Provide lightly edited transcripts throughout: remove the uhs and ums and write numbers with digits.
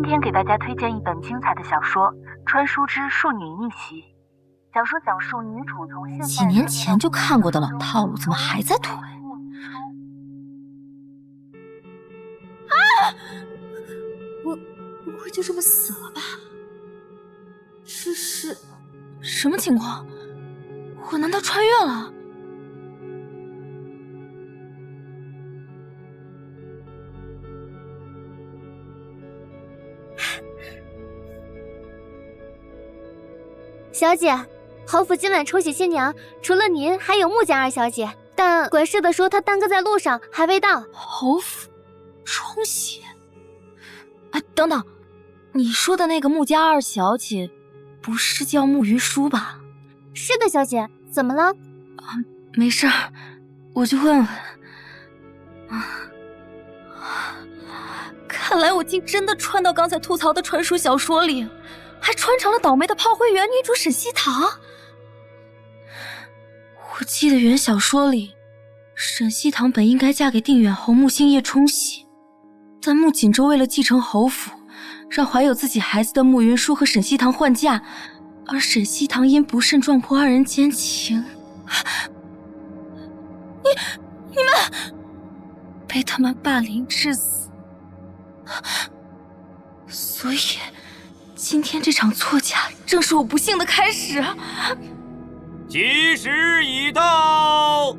天给大家推荐一本精彩的小说《穿书之庶女逆袭》。小说讲述女主从现代几年前就看过的老套路，怎么还在推？啊！我不会就这么死了吧？这是什么情况？我难道穿越了？小姐，侯府今晚抽喜新娘，除了您，还有穆家二小姐。但管事的说她耽搁在路上，还未到。侯府冲喜？啊，等等，你说的那个穆家二小姐，不是叫穆云舒吧？是的，小姐，怎么了？啊，没事，我就问问。看来我竟真的穿到刚才吐槽的传说小说里。还穿成了倒霉的炮灰原女主沈西堂。我记得原小说里，沈西堂本应该嫁给定远侯穆星夜冲喜，但穆锦州为了继承侯府，让怀有自己孩子的穆云舒和沈西堂换嫁，而沈西堂因不慎撞破二人奸情。你们被他们霸凌致死，所以今天这场错嫁正是我不幸的开始。吉时已到，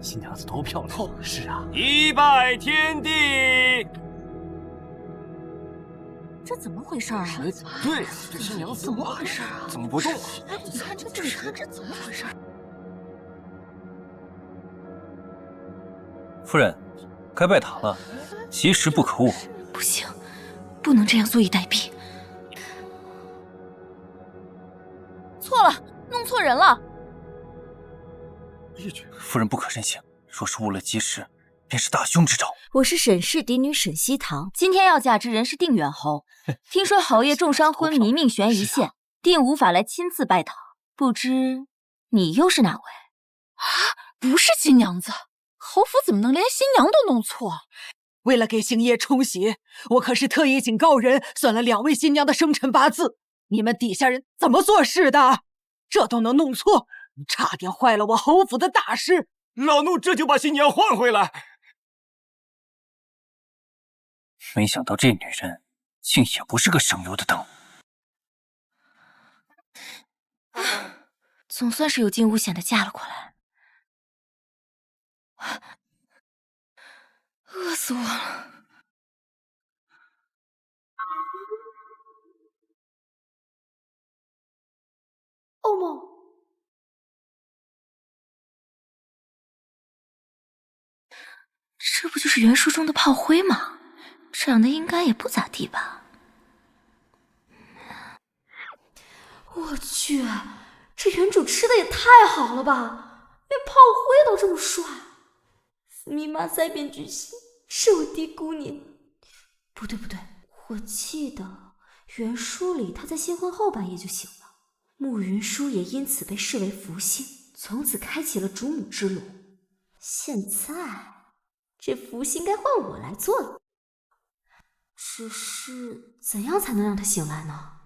新娘子多漂亮！是啊，一拜天地。这怎么回事啊？对，这新娘子怎么回事啊？怎么不动啊？哎，你看这，你看这怎么回事？夫人，该拜堂了，吉时不可误。不行，不能这样坐以待毙。错了，弄错人了。夫人不可任性，若是误了吉时，便是大凶之兆。我是沈氏嫡女沈西堂，今天要嫁之人是定远侯。听说侯爷重伤昏迷，命悬一线，定无法来亲自拜堂。不知你又是哪位？啊，不是新娘子，侯府怎么能连新娘都弄错？为了给星夜冲喜，我可是特意请高人算了2位新娘的生辰八字。你们底下人怎么做事的？这都能弄错，差点坏了我侯府的大事。老奴这就把新娘换回来。没想到这女人竟也不是个省油的灯。总算是有惊无险的嫁了过来。饿死我了。欧梦，这不就是原书中的炮灰吗？长得应该也不咋地吧？我去，这原主吃的也太好了吧，连炮灰都这么帅。斯密马赛变巨星，是我低估你了。不对，我记得原书里他在新婚后半夜就醒了，穆云舒也因此被视为福星，从此开启了主母之路。现在这福星该换我来做了，只是怎样才能让他醒来呢？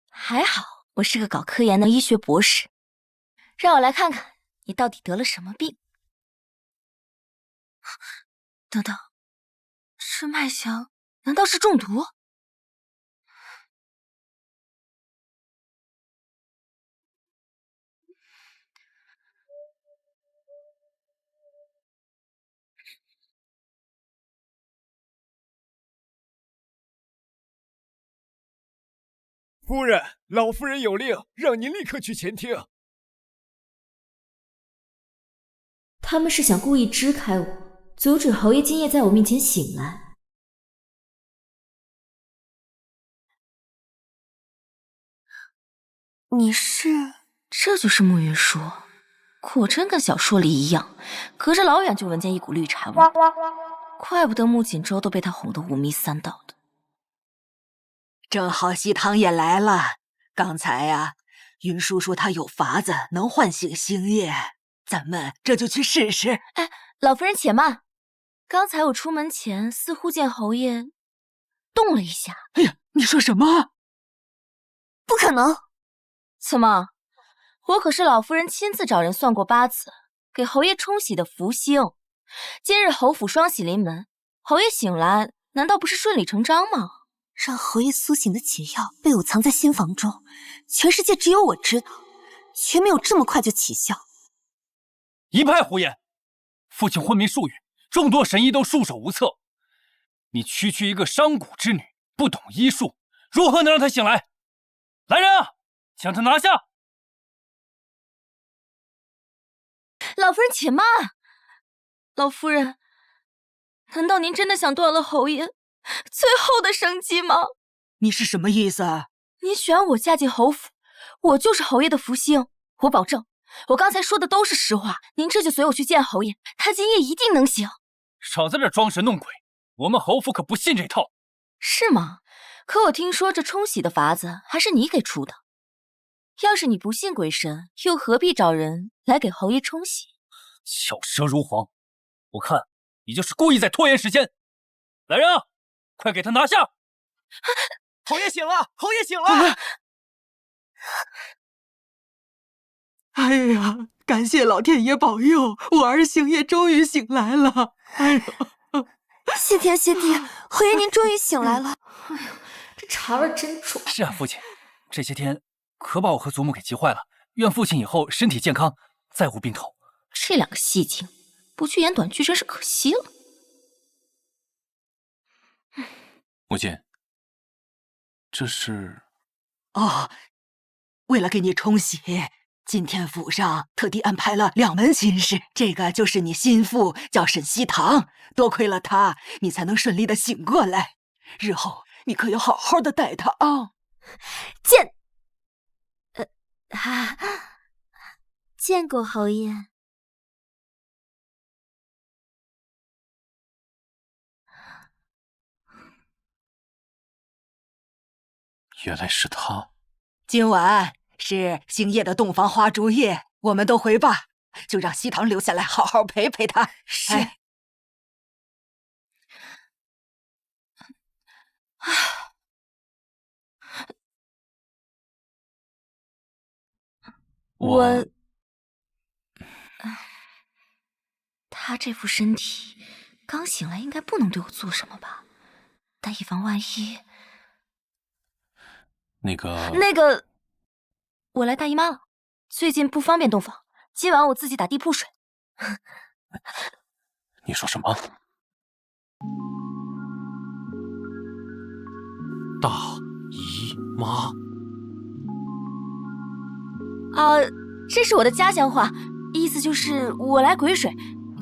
还好我是个搞科研的医学博士，让我来看看你到底得了什么病。等等，这脉象难道是中毒？夫人，老夫人有令，让您立刻去前厅。他们是想故意支开我，阻止侯爷今夜在我面前醒来。这就是穆云舒，果真跟小说里一样，隔着老远就闻见一股绿茶味。怪不得穆锦州都被他哄得五迷三道的。正好西堂也来了，刚才呀，云舒说他有法子能唤醒星夜，咱们这就去试试。哎，老夫人且慢，刚才我出门前似乎见侯爷动了一下。哎呀，你说什么？不可能！怎么？我可是老夫人亲自找人算过八字，给侯爷冲喜的福星。今日侯府双喜临门，侯爷醒来，难道不是顺理成章吗？让侯爷苏醒的解药被我藏在心房中，全世界只有我知道，却没有这么快就起效。一派胡言！父亲昏迷数月，众多神医都束手无策。你区区一个商贾之女，不懂医术，如何能让他醒来？来人啊，将他拿下！老夫人且慢。老夫人，难道您真的想断了侯爷最后的生机吗？你是什么意思啊？您选我嫁进侯府，我就是侯爷的福星。我保证，我刚才说的都是实话。您这就随我去见侯爷，他今夜一定能醒。少在这装神弄鬼，我们侯府可不信这套。是吗？可我听说这冲喜的法子还是你给出的。要是你不信鬼神，又何必找人来给侯爷冲喜？巧舌如簧，我看你就是故意在拖延时间。来人啊，快给他拿下！侯爷醒了，侯爷醒了！哎呀，感谢老天爷保佑，我儿星夜终于醒来了。哎呦，谢天谢地，侯爷您终于醒来了。哎呦，这茶味真重。是啊，父亲，这些天可把我和祖母给急坏了。愿父亲以后身体健康，再无病头。这两个戏精，不去演短剧真是可惜了。母亲，这是……哦，为了给你冲喜，今天府上特地安排了2门亲事，这个就是你心腹，叫沈西堂。多亏了他，你才能顺利的醒过来。日后你可要好好的待他啊！见过侯爷。原来是他。今晚是星夜的洞房花烛夜，我们都回吧，就让西堂留下来好好陪陪他。是。他这副身体，刚醒来应该不能对我做什么吧？但以防万一，那个，我来大姨妈了，最近不方便洞房，今晚我自己打地铺睡。你说什么？大姨妈？这是我的家乡话，意思就是我来癸水，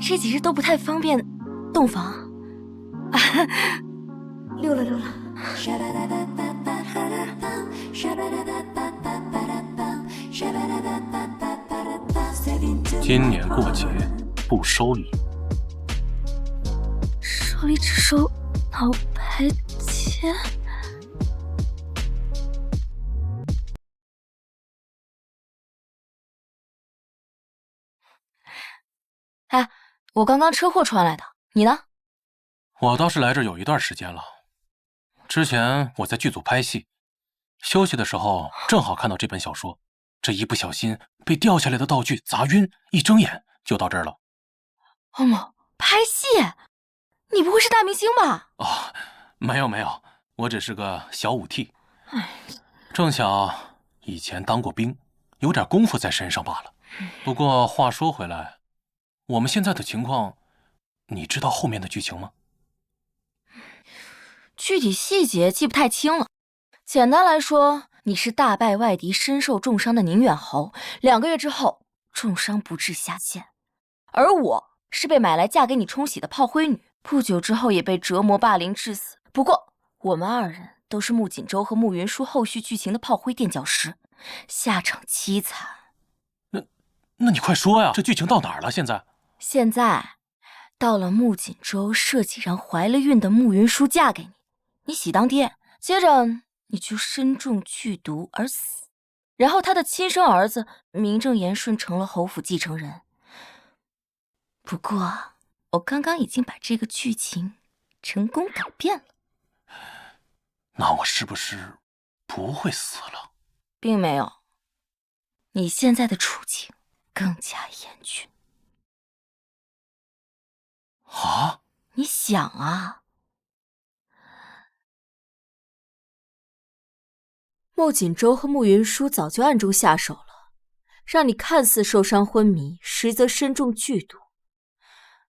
这几日都不太方便洞房。溜了溜了。今年过节不收礼，收礼只收脑白钱。哎，我刚刚车祸穿来的，你呢？我倒是来这有一段时间了。之前我在剧组拍戏，休息的时候正好看到这本小说，这一不小心被掉下来的道具砸晕，一睁眼就到这儿了。欧某，拍戏？你不会是大明星吧？哦，没有，我只是个小武替。正巧以前当过兵，有点功夫在身上罢了。不过话说回来，我们现在的情况，你知道后面的剧情吗？具体细节记不太清了。简单来说，你是大败外敌、身受重伤的宁远侯，2个月之后重伤不治下线。而我是被买来嫁给你冲喜的炮灰女，不久之后也被折磨霸凌致死。不过我们2人都是穆锦州和穆云舒后续剧情的炮灰垫脚石，下场凄惨。那你快说呀，这剧情到哪儿了？现在到了穆锦州设计让怀了孕的穆云舒嫁给你，你喜当爹，接着你就身中剧毒而死，然后他的亲生儿子名正言顺成了侯府继承人。不过我刚刚已经把这个剧情成功改变了。那我是不是不会死了？并没有，你现在的处境更加严峻。啊？你想啊，穆锦州和穆云舒早就暗中下手了，让你看似受伤昏迷，实则身中剧毒。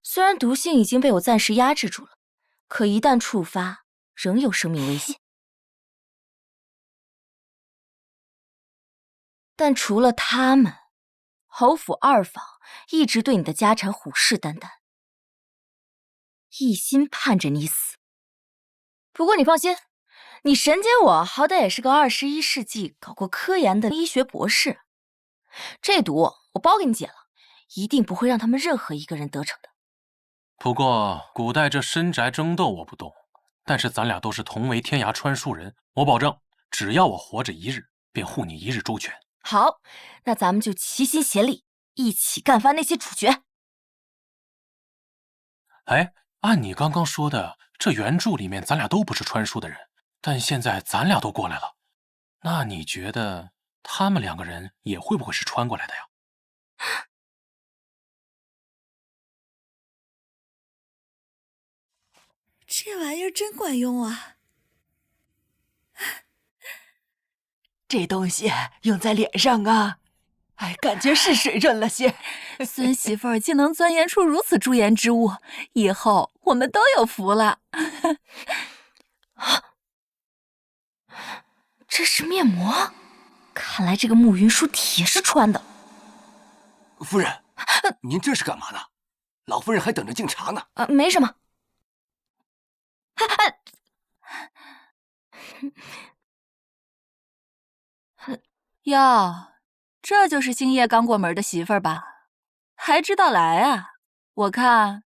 虽然毒性已经被我暂时压制住了，可一旦触发，仍有生命危险。但除了他们，侯府二房一直对你的家产虎视眈眈，一心盼着你死。不过你放心，你神姐我好歹也是个21世纪搞过科研的医学博士，这毒我包给你解了，一定不会让他们任何一个人得逞的。不过古代这深宅争斗我不懂，但是咱俩都是同为天涯穿书人，我保证，只要我活着一日，便护你一日周全。好，那咱们就齐心协力，一起干翻那些主角。哎，按你刚刚说的，这原著里面咱俩都不是穿书的人，但现在咱俩都过来了，那你觉得他们2个人也会不会是穿过来的呀？这玩意儿真管用啊！这东西用在脸上啊，感觉是水润了些。孙媳妇儿竟能钻研出如此驻颜之物，以后我们都有福了。这是面膜，看来这个慕云舒铁是穿的。夫人，您这是干嘛呢？老夫人还等着敬茶呢。没什么。哟，这就是星夜刚过门的媳妇儿吧？还知道来啊？我看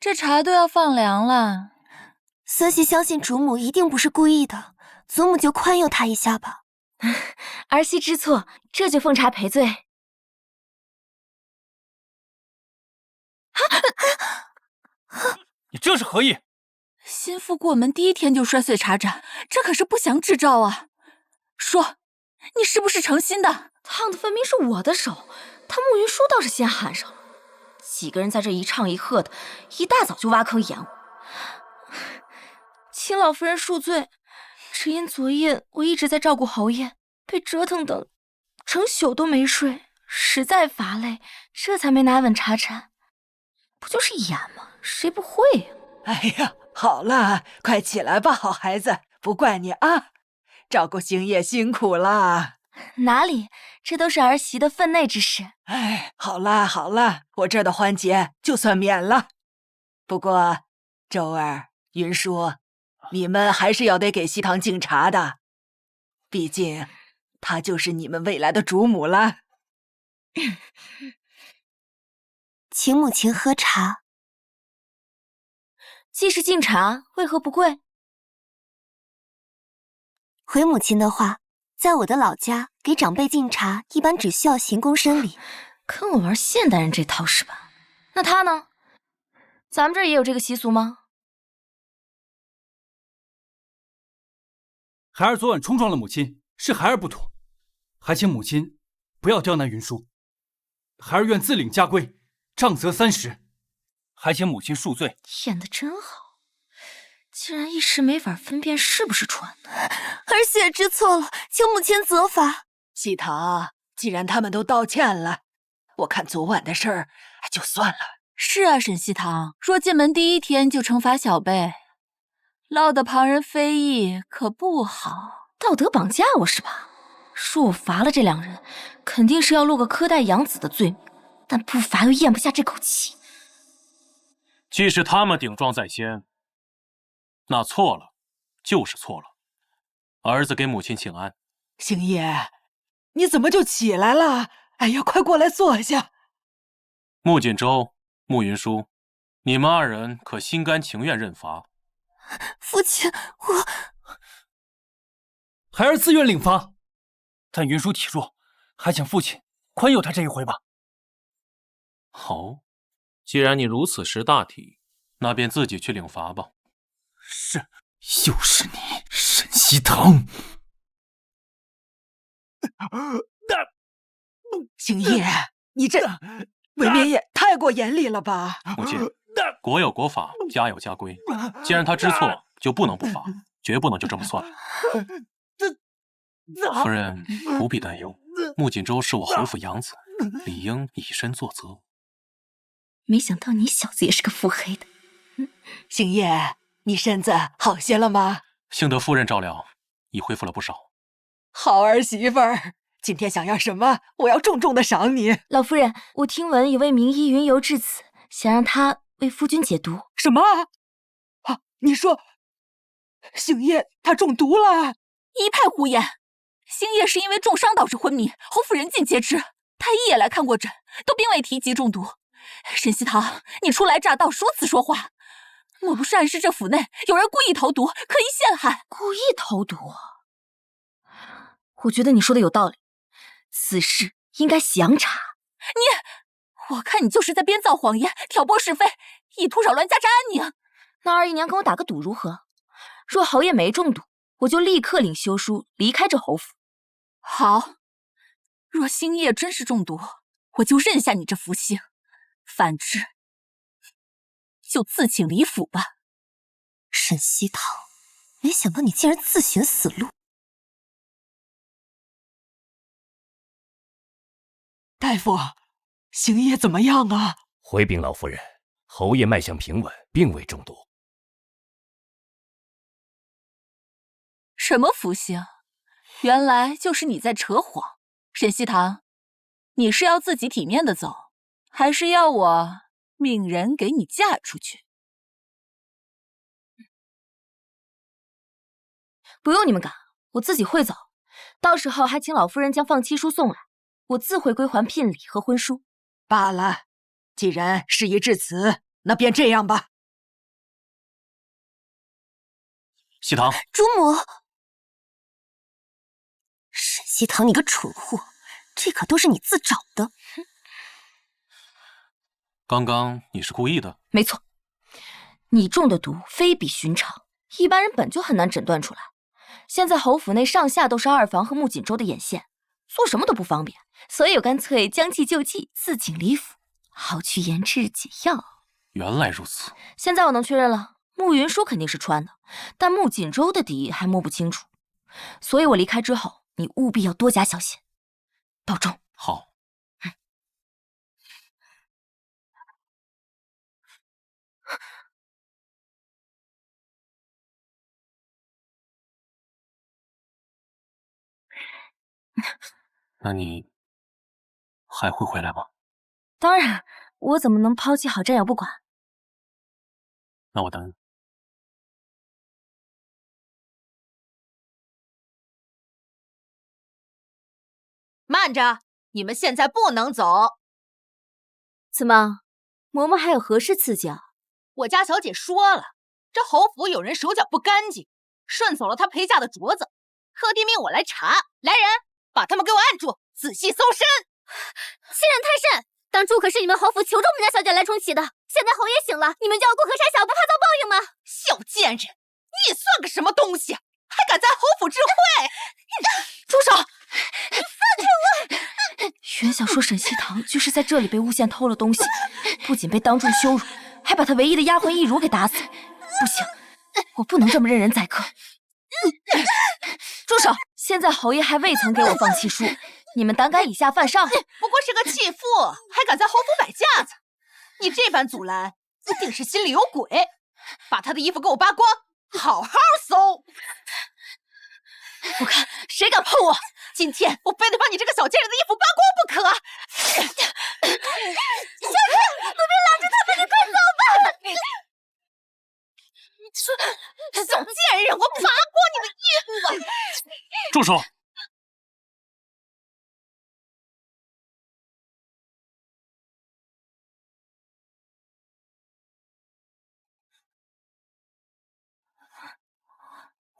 这茶都要放凉了。孙媳相信主母一定不是故意的，祖母就宽宥她一下吧。儿媳知错，这就奉茶赔罪。你这是何意？心腹过门第一天就摔碎茶盏，这可是不祥之兆啊！说，你是不是诚心的？烫的分明是我的手，他慕云舒倒是先喊上了。几个人在这一唱一和的，一大早就挖坑演我。请老夫人恕罪，只因昨夜我一直在照顾侯爷，被折腾的整宿都没睡，实在乏累，这才没拿稳茶盏。不就是演吗？谁不会呀？哎呀，好了，快起来吧，好孩子，不怪你啊，照顾星夜辛苦了。哪里，这都是儿媳的分内之事。哎，好了好了，我这儿的环节就算免了。不过，周儿、云舒，你们还是要得给西堂敬茶的，毕竟她就是你们未来的主母了。请母亲喝茶。既是敬茶，为何不跪？回母亲的话，在我的老家给长辈敬茶，一般只需要行躬身礼。跟我玩现代人这套是吧？那他呢？咱们这儿也有这个习俗吗？孩儿昨晚冲撞了母亲，是孩儿不妥，还请母亲不要刁难云舒。孩儿愿自领家规，杖责30，还请母亲恕罪。演得真好，竟然一时没法分辨是不是穿的。儿媳也知错了，请母亲责罚。西堂，既然他们都道歉了，我看昨晚的事儿就算了。是啊，沈西堂，若进门第一天就惩罚小辈，落得旁人非议，可不好。道德绑架我是吧？说我罚了这2人，肯定是要落个苛待养子的罪名，但不罚又咽不下这口气。既是他们顶撞在先，那错了就是错了。儿子给母亲请安。星夜，你怎么就起来了？哎呀，快过来坐下。穆锦州、穆云舒，你们2人可心甘情愿认罚？父亲，我孩儿自愿领罚，但云舒体弱，还请父亲宽宥他这一回吧。哦，既然你如此识大体，那便自己去领罚吧。是，又是你，沈西堂。星夜，你这未免也太过严厉了吧？母亲，国有国法，家有家规。既然他知错，就不能不罚，绝不能就这么算了。夫人不必担忧，穆锦州是我侯府养子，理应以身作则。没想到你小子也是个腹黑的。星夜，你身子好些了吗？幸得夫人照料，已恢复了不少。好儿媳妇儿，今天想要什么？我要重重的赏你。老夫人，我听闻有位名医云游至此，想让他为夫君解毒。什么？啊，你说星夜他中毒了？一派胡言！星夜是因为重伤导致昏迷，侯府人尽皆知。太医也来看过诊，都并未提及中毒。沈西堂，你初来乍到，如此说话，莫不是暗示这府内有人故意投毒，刻意陷害？故意投毒？我觉得你说的有道理，此事应该详查。我看你就是在编造谎言，挑拨是非，意图扰乱家宅安宁。那二姨娘跟我打个赌如何？若侯爷没中毒，我就立刻领休书离开这侯府。好，若星夜真是中毒，我就认下你这福星；反之，就自请离府吧。沈西堂，没想到你竟然自寻死路。大夫，星夜怎么样啊？回禀老夫人，侯爷脉象平稳，并未中毒。什么福星？原来就是你在扯谎。沈西堂，你是要自己体面的走，还是要我命人给你嫁出去？不用你们赶，我自己会走。到时候还请老夫人将放妻书送来，我自会归还聘礼和婚书。罢了，既然事已至此，那便这样吧。西堂，主母，沈西堂，你个蠢货，这可都是你自找的。刚刚你是故意的？没错，你中的毒非比寻常，一般人本就很难诊断出来。现在侯府内上下都是二房和穆锦州的眼线，做什么都不方便，所以我干脆将计就计，自请离府，好去研制解药。原来如此，现在我能确认了，穆云舒肯定是穿的，但穆锦州的底还摸不清楚，所以我离开之后，你务必要多加小心，保重。好。那你还会回来吗？当然，我怎么能抛弃好战友不管？那我等你。慢着，你们现在不能走。怎么，嬷嬷还有何事赐教？我家小姐说了，这侯府有人手脚不干净，顺走了她陪嫁的镯子，特地命我来查。来人，把他们给我按住，仔细搜身。欺人太甚！当初可是你们侯府求着我们家小姐来重启的，现在侯爷醒了，你们就要过河拆桥，不怕遭报应吗？小贱人，你也算个什么东西，还敢在侯府知会？住手！你放开我！原想说沈西堂就是在这里被诬陷偷了东西，不仅被当众羞辱，还把他唯一的丫鬟易如给打死。不行，我不能这么任人宰割。住手！现在侯爷还未曾给我放弃书，你们胆敢以下犯上？不过是个弃妇，还敢在侯府摆架子，你这般阻拦，一定是心里有鬼。把他的衣服给我扒光，好好搜。我看谁敢碰我，今天我非得把你这个小贱人的衣服扒光不可！小姐，不必拦着他们，你快走吧！小贱人，我扒光你的衣服！住手！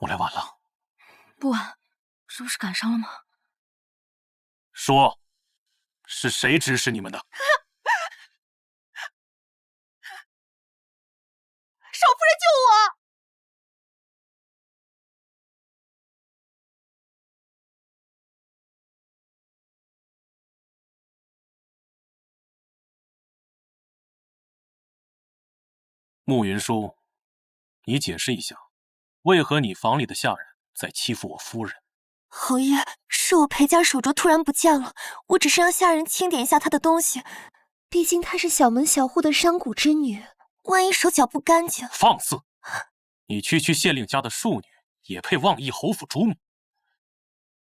我来晚了。不晚，这不是赶上了吗？说，是谁指使你们的？慕云舒，你解释一下，为何你房里的下人在欺负我夫人？侯爷，是我裴家手镯突然不见了，我只是让下人清点一下她的东西。毕竟她是小门小户的商贾之女，万一手脚不干净……放肆！你区区县令家的庶女，也配妄议侯府主母？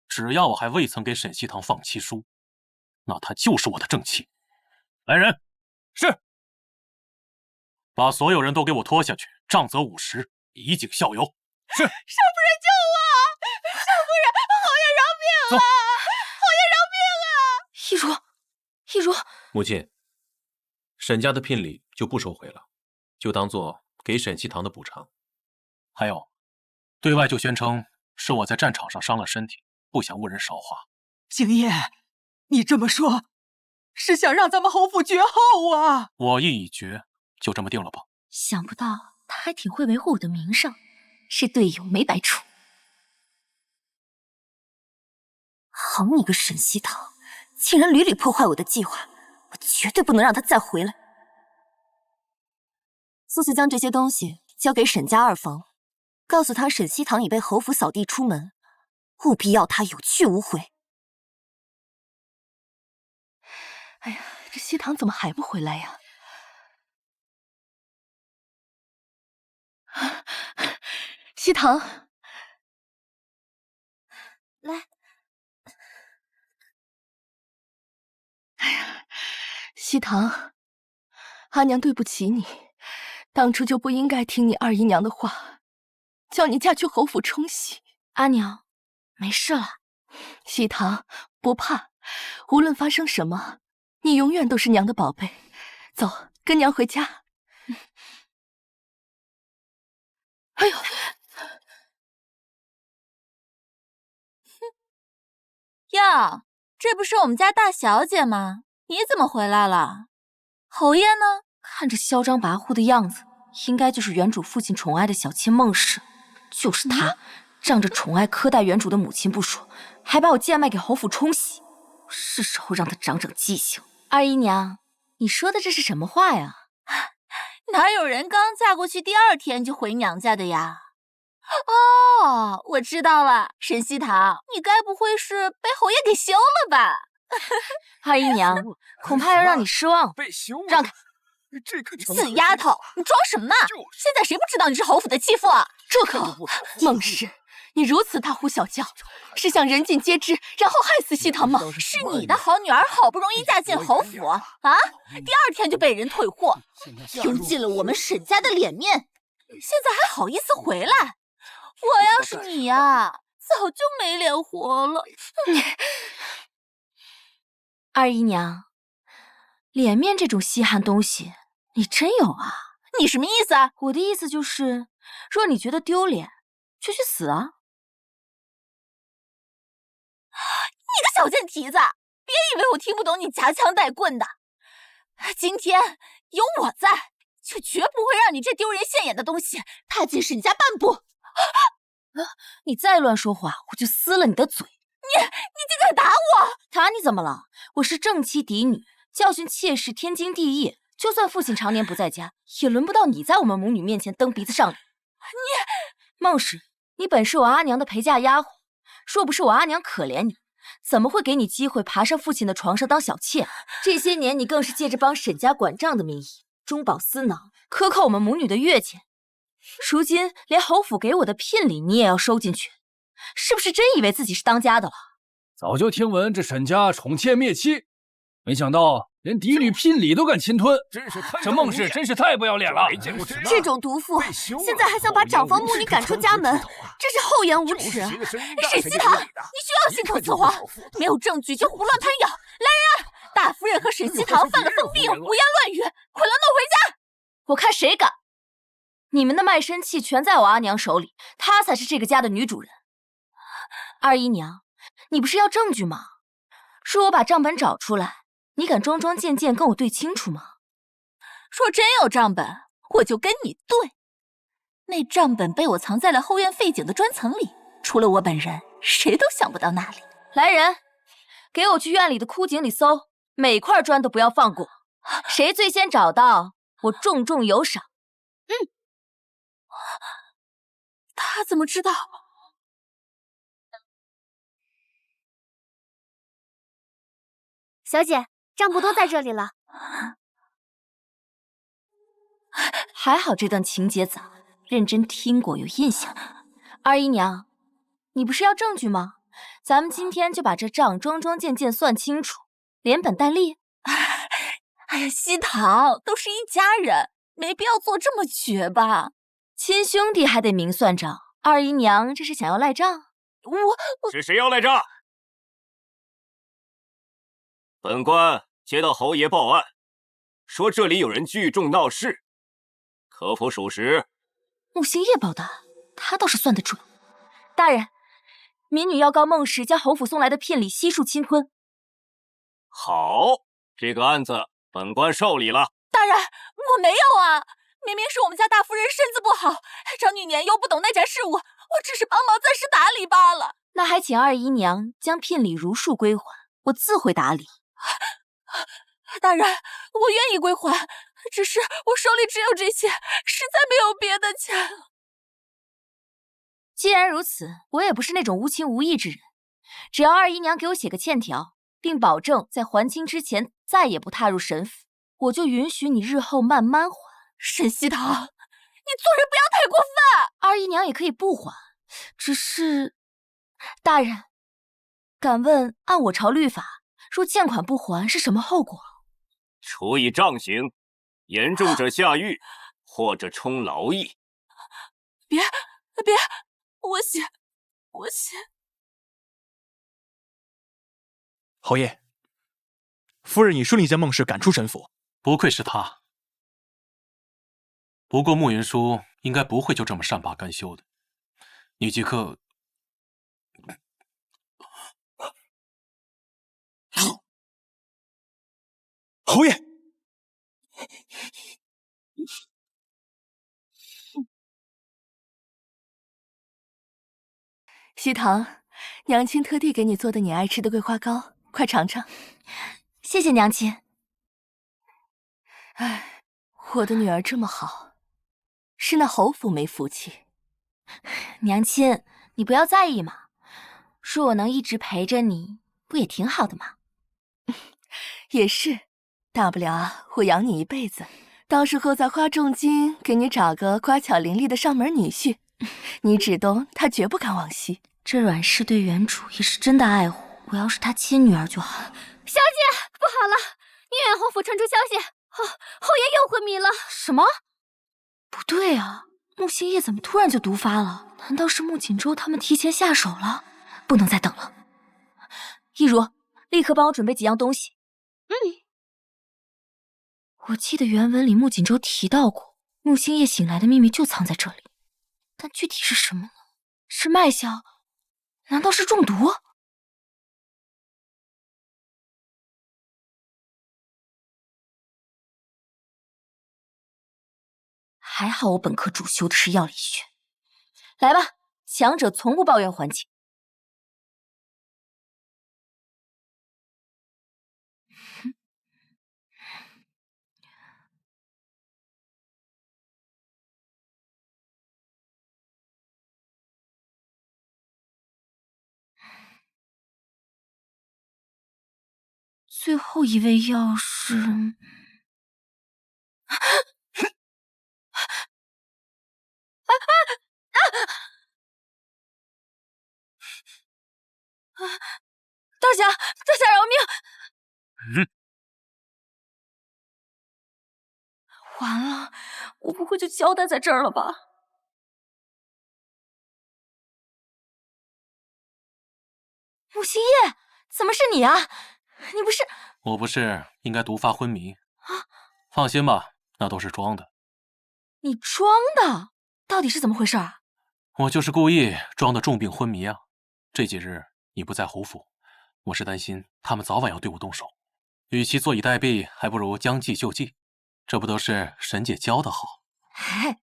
只要我还未曾给沈西堂放妻书，那她就是我的正妻。来人，是。把所有人都给我拖下去，杖责50，以儆效尤。是。少夫人救我！少夫人，侯爷饶命啊！侯爷饶命啊！一如，母亲，沈家的聘礼就不收回了，就当做给沈西堂的补偿。还有，对外就宣称是我在战场上伤了身体，不想误人韶华。景烨，你这么说，是想让咱们侯府绝后啊？我意已决，就这么定了吧。想不到他还挺会维护我的名声，是队友没白处。好你个沈西堂，竟然屡屡破坏我的计划，我绝对不能让他再回来。速速将这些东西交给沈家二房，告诉他沈西堂已被侯府扫地出门，务必要他有去无回。哎呀，这西堂怎么还不回来呀？西堂，来。哎呀，西堂，阿娘对不起你，当初就不应该听你二姨娘的话，叫你嫁去侯府冲喜。阿娘，没事了。西堂，不怕，无论发生什么，你永远都是娘的宝贝。走，跟娘回家。哎呦！哟，这不是我们家大小姐吗？你怎么回来了？侯爷呢？看着嚣张跋扈的样子，应该就是原主父亲宠爱的小妾孟氏。就是他，仗着宠爱苛待原主的母亲不说，还把我贱卖给侯府冲喜。是时候让他长长记性。二姨娘，你说的这是什么话呀？哪有人刚嫁过去第2天就回娘家的呀？哦，我知道了，沈西堂，你该不会是被侯爷给休了吧？二姨娘，恐怕要让你失望。被休了？让开！这可死丫头，你装什么呢？现在谁不知道你是侯府的继父啊？住口！孟氏，你如此大呼小叫，是想人尽皆知，然后害死西堂吗？是你的好女儿好不容易嫁进侯府啊，第2天就被人退货，丢尽了我们沈家的脸面，现在还好意思回来？我要是你呀，早就没脸活了。二姨娘，脸面这种稀罕东西，你真有啊？你什么意思啊？我的意思就是，若你觉得丢脸，就去死啊！你个小贱蹄子，别以为我听不懂你夹枪带棍的。今天有我在，就绝不会让你这丢人现眼的东西踏进沈家半步。你再乱说话，我就撕了你的嘴！你竟敢打我！打你怎么了？我是正妻嫡女，教训妾室天经地义。就算父亲常年不在家，也轮不到你在我们母女面前蹬鼻子上脸。孟氏，你本是我阿娘的陪嫁丫鬟，若不是我阿娘可怜你，怎么会给你机会爬上父亲的床上当小妾？这些年你更是借着帮沈家管账的名义，中饱私囊，克扣我们母女的月钱。如今连侯府给我的聘礼你也要收进去，是不是真以为自己是当家的了？早就听闻这沈家宠妾灭妻，没想到连嫡女聘礼都敢侵吞，这孟氏真是太不要脸了！这种毒妇，现在还想把长房母女赶出家门，真是厚颜无耻！沈西堂，你需要信口雌黄，没有证据就胡乱攀咬！来人，大夫人和沈西堂犯了疯病，胡言乱语，捆了弄回家！我看谁敢！你们的卖身契全在我阿娘手里，她才是这个家的女主人。二姨娘，你不是要证据吗？说我把账本找出来，你敢桩桩件件跟我对清楚吗？若真有账本，我就跟你对。那账本被我藏在了后院废井的砖层里，除了我本人，谁都想不到那里。来人，给我去院里的枯井里搜，每块砖都不要放过。谁最先找到，我重重有赏。他怎么知道？小姐，账簿都在这里了。还好这段情节早，认真听过，有印象。二姨娘，你不是要证据吗？咱们今天就把这账桩桩件件算清楚，连本带利。哎呀，西堂都是一家人，没必要做这么绝吧？亲兄弟还得明算账，二姨娘这是想要赖账？我是谁要赖账？本官接到侯爷报案，说这里有人聚众闹事，可否属实？穆星夜报的案，他倒是算得准。大人，民女要告孟氏将侯府送来的聘礼悉数侵吞。好，这个案子本官受理了。大人，我没有啊，明明是我们家大夫人身子不好，长女年幼不懂内宅事务，我只是帮忙暂时打理罢了。那还请二姨娘将聘礼如数归还，我自会打理。大人，我愿意归还，只是我手里只有这些，实在没有别的钱了。既然如此，我也不是那种无情无义之人，只要二姨娘给我写个欠条，并保证在还清之前再也不踏入沈府，我就允许你日后慢慢还。沈西堂，你做人不要太过分。二姨娘也可以不还，只是大人，敢问按我朝律法，若欠款不还是什么后果？处以杖刑，严重者下狱，或者充劳役。别，我写。侯爷，夫人已顺利将孟氏赶出沈府。不愧是他。不过慕云舒应该不会就这么善罢甘休的。你即刻侯爷，西堂，娘亲特地给你做的你爱吃的桂花糕，快尝尝。谢谢娘亲。哎，我的女儿这么好，是那侯府没福气。娘亲，你不要在意嘛，说我能一直陪着你，不也挺好的吗？也是，大不了啊，我养你一辈子，到时候再花重金给你找个乖巧伶俐的上门女婿，你只东他绝不敢往西。这阮氏对原主也是真的爱护，我要是他亲女儿就好。小姐，不好了！宁远侯府传出消息，侯爷又昏迷了。什么？不对啊，穆星夜怎么突然就毒发了？难道是穆锦州他们提前下手了？不能再等了。一如，立刻帮我准备几样东西。我记得原文里穆锦州提到过，穆星夜醒来的秘密就藏在这里，但具体是什么呢？是脉象？难道是中毒？还好我本科主修的是药理学。来吧，强者从不抱怨环境。最后一味药是大侠饶命！完了，我不会就交代在这儿了吧？穆星夜，怎么是你啊？你不是……我不是应该毒发昏迷啊？放心吧，那都是装的。你装的？到底是怎么回事啊？我就是故意装的重病昏迷啊！这几日你不在侯府，我是担心他们早晚要对我动手，与其坐以待毙，还不如将计就计。这不都是沈姐教的好？嗨，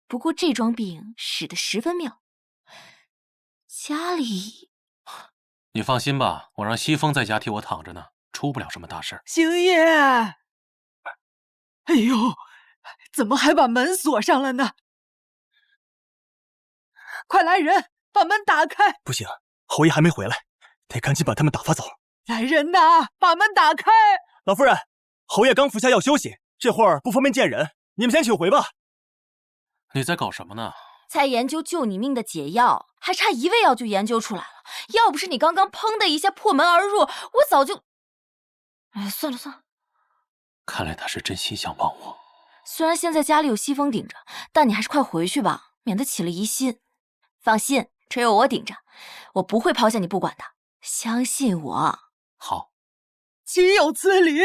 不过这桩病使得十分妙。家里……你放心吧，我让西风在家替我躺着呢，出不了什么大事儿。星夜，哎呦，怎么还把门锁上了呢？快来人，把门打开！不行，侯爷还没回来，得赶紧把他们打发走。来人呐，把门打开！老夫人，侯爷刚服下药休息，这会儿不方便见人，你们先请回吧。你在搞什么呢？才研究救你命的解药，还差1味药就研究出来了。要不是你刚刚砰的一下破门而入，我早就……哎，算了算了。看来他是真心想帮我。虽然现在家里有西风顶着，但你还是快回去吧，免得起了疑心。放心，这有我顶着，我不会抛下你不管的。相信我。好。岂有此理！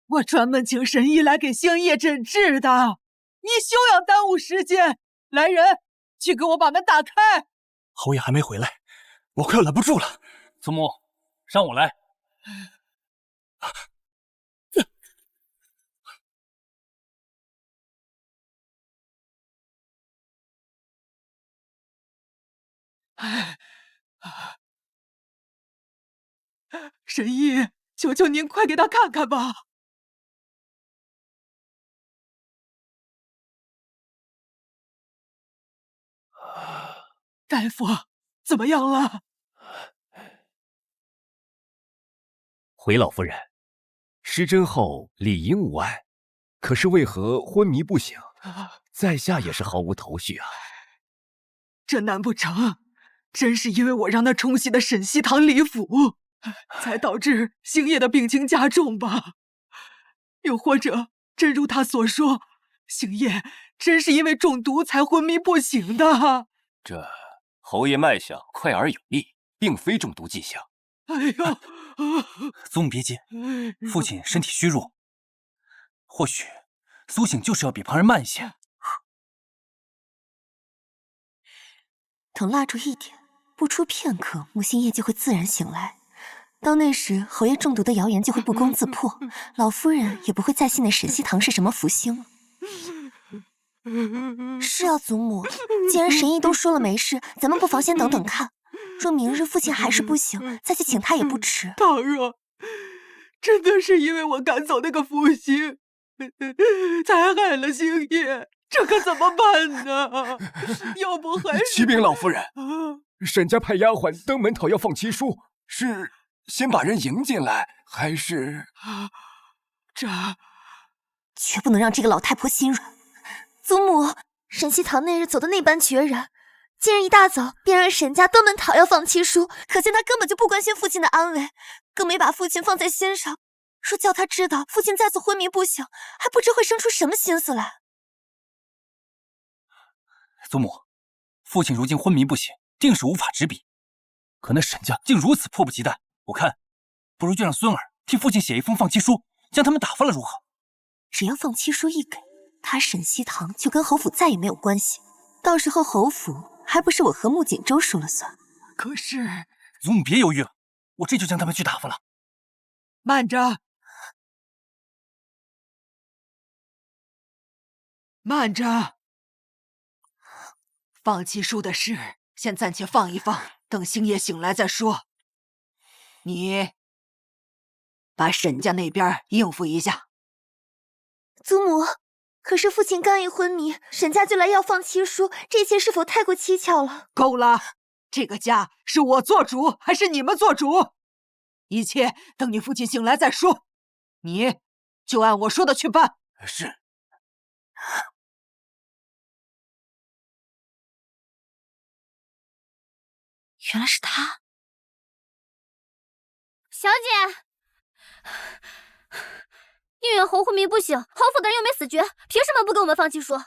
我专门请神医来给星夜诊治的，你休要耽误时间。来人，去给我把门打开！侯爷还没回来，我快要拦不住了。祖母，让我来。神医，求求您快给他看看吧。大夫，怎么样了？回老夫人，失针后理应无碍，可是为何昏迷不醒？在下也是毫无头绪啊。这难不成真是因为我让他冲洗的沈西堂李府，才导致星夜的病情加重吧？又或者真如他所说，星夜真是因为中毒才昏迷不醒的？这侯爷脉象快而有力，并非中毒迹象。哎呦！祖母别急，父亲身体虚弱，或许苏醒就是要比旁人慢一些。等蜡烛一点，不出片刻，木星夜就会自然醒来。到那时，侯爷中毒的谣言就会不攻自破，老夫人也不会再信那沈西堂是什么福星了。是啊，祖母，既然神医都说了没事，咱们不妨先等等看。若明日父亲还是不醒，再去请他也不迟。倘若真的是因为我赶走那个福星，才害了星夜，这可怎么办呢？要不还是……启禀老夫人，沈家派丫鬟登门讨要放七叔，是先把人迎进来，还是……这绝不能让这个老太婆心软。祖母，沈西堂那日走的那般决然，竟然一大早便让沈家登门讨要放七叔，可见他根本就不关心父亲的安危，更没把父亲放在心上。若叫他知道父亲再次昏迷不醒，还不知会生出什么心思来。祖母，父亲如今昏迷不醒，定是无法执笔。可那沈家竟如此迫不及待，我看不如就让孙儿替父亲写一封放弃书，将他们打发了如何？只要放弃书一给，他沈西堂就跟侯府再也没有关系。到时候侯府还不是我和穆锦州说了算？可是，祖母别犹豫了，我这就将他们去打发了。慢着，慢着，放弃书的事先暂且放一放，等星夜醒来再说。你把沈家那边应付一下。祖母，可是父亲刚一昏迷，沈家就来要放七叔，这些是否太过蹊跷了？够了，这个家是我做主还是你们做主？一切等你父亲醒来再说，你就按我说的去办。是。原来是他。小姐，宁远侯昏迷不醒，侯府的人又没死绝，凭什么不给我们放弃书？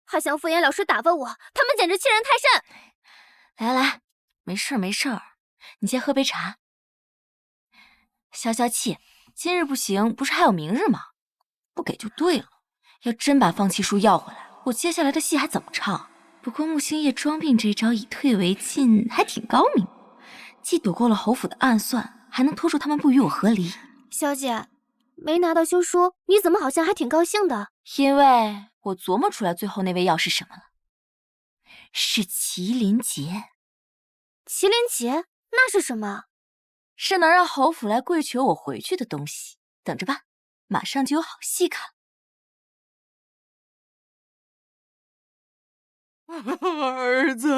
还想敷衍了事打发我，他们简直欺人太甚！来来，没事没事，你先喝杯茶，消消气。今日不行，不是还有明日吗？不给就对了。要真把放弃书要回来，我接下来的戏还怎么唱？不过穆星夜装病这招以退为进，还挺高明，既躲过了侯府的暗算，还能拖住他们不与我和离。小姐，没拿到休书，你怎么好像还挺高兴的？因为我琢磨出来最后那味药是什么了，是麒麟结。麒麟结那是什么？是能让侯府来跪求我回去的东西。等着吧，马上就有好戏看。儿子，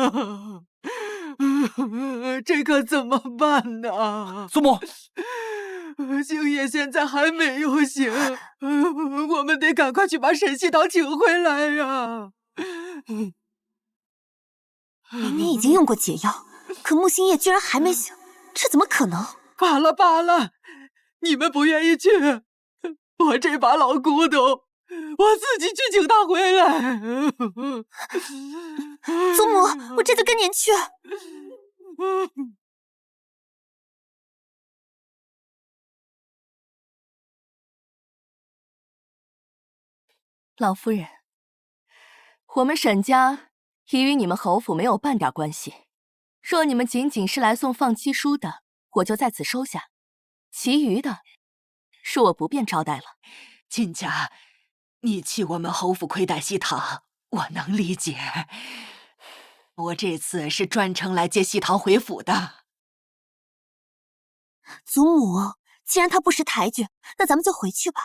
这可怎么办呢？祖母，星爷现在还没有醒，我们得赶快去把沈西堂请回来呀！明明已经用过解药，可穆星夜居然还没醒，这怎么可能？罢了罢了，你们不愿意去，我这把老骨头，我自己去请他回来。祖母，我这就跟您去。老夫人，我们沈家已与你们侯府没有半点关系。若你们仅仅是来送放期书的，我就在此收下；其余的，恕我不便招待了。亲家，你弃我们侯府亏待西堂，我能理解。我这次是专程来接西堂回府的。祖母，既然他不识抬举，那咱们就回去吧。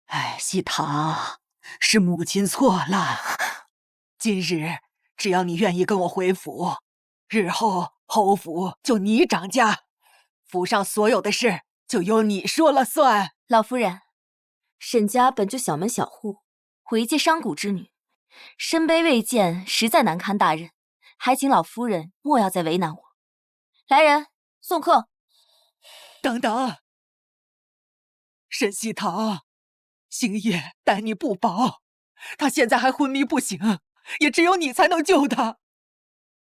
哎，西堂，是母亲错了。今日只要你愿意跟我回府，日后侯府就你掌家，府上所有的事就由你说了算。老夫人，沈家本就小门小户，我一介商贾之女，身卑未贱，实在难堪大任，还请老夫人莫要再为难我。来人，送客。等等，沈西堂，星夜待你不薄，他现在还昏迷不醒，也只有你才能救他。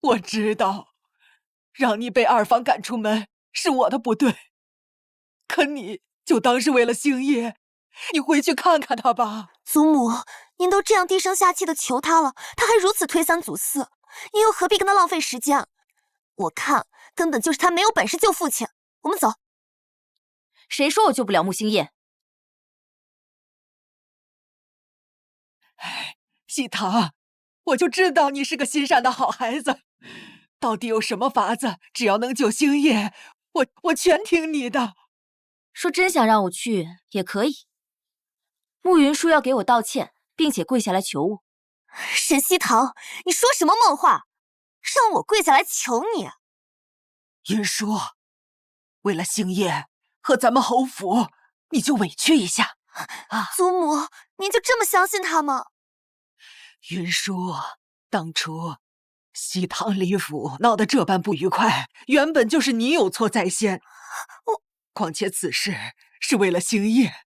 我知道，让你被二房赶出门是我的不对，可你就当是为了星夜，你回去看看他吧。祖母，您都这样低声下气的求他了，他还如此推三阻四，您又何必跟他浪费时间？我看根本就是他没有本事救父亲。我们走。谁说我救不了穆星夜？西堂，我就知道你是个心善的好孩子。到底有什么法子？只要能救星夜，我全听你的。说真想让我去也可以。慕云舒要给我道歉，并且跪下来求我。沈西堂，你说什么梦话？让我跪下来求你？云舒，为了星夜和咱们侯府，你就委屈一下啊！祖母，您就这么相信他吗？云舒，当初西堂李府闹得这般不愉快，原本就是你有错在先。况且此事是为了星夜，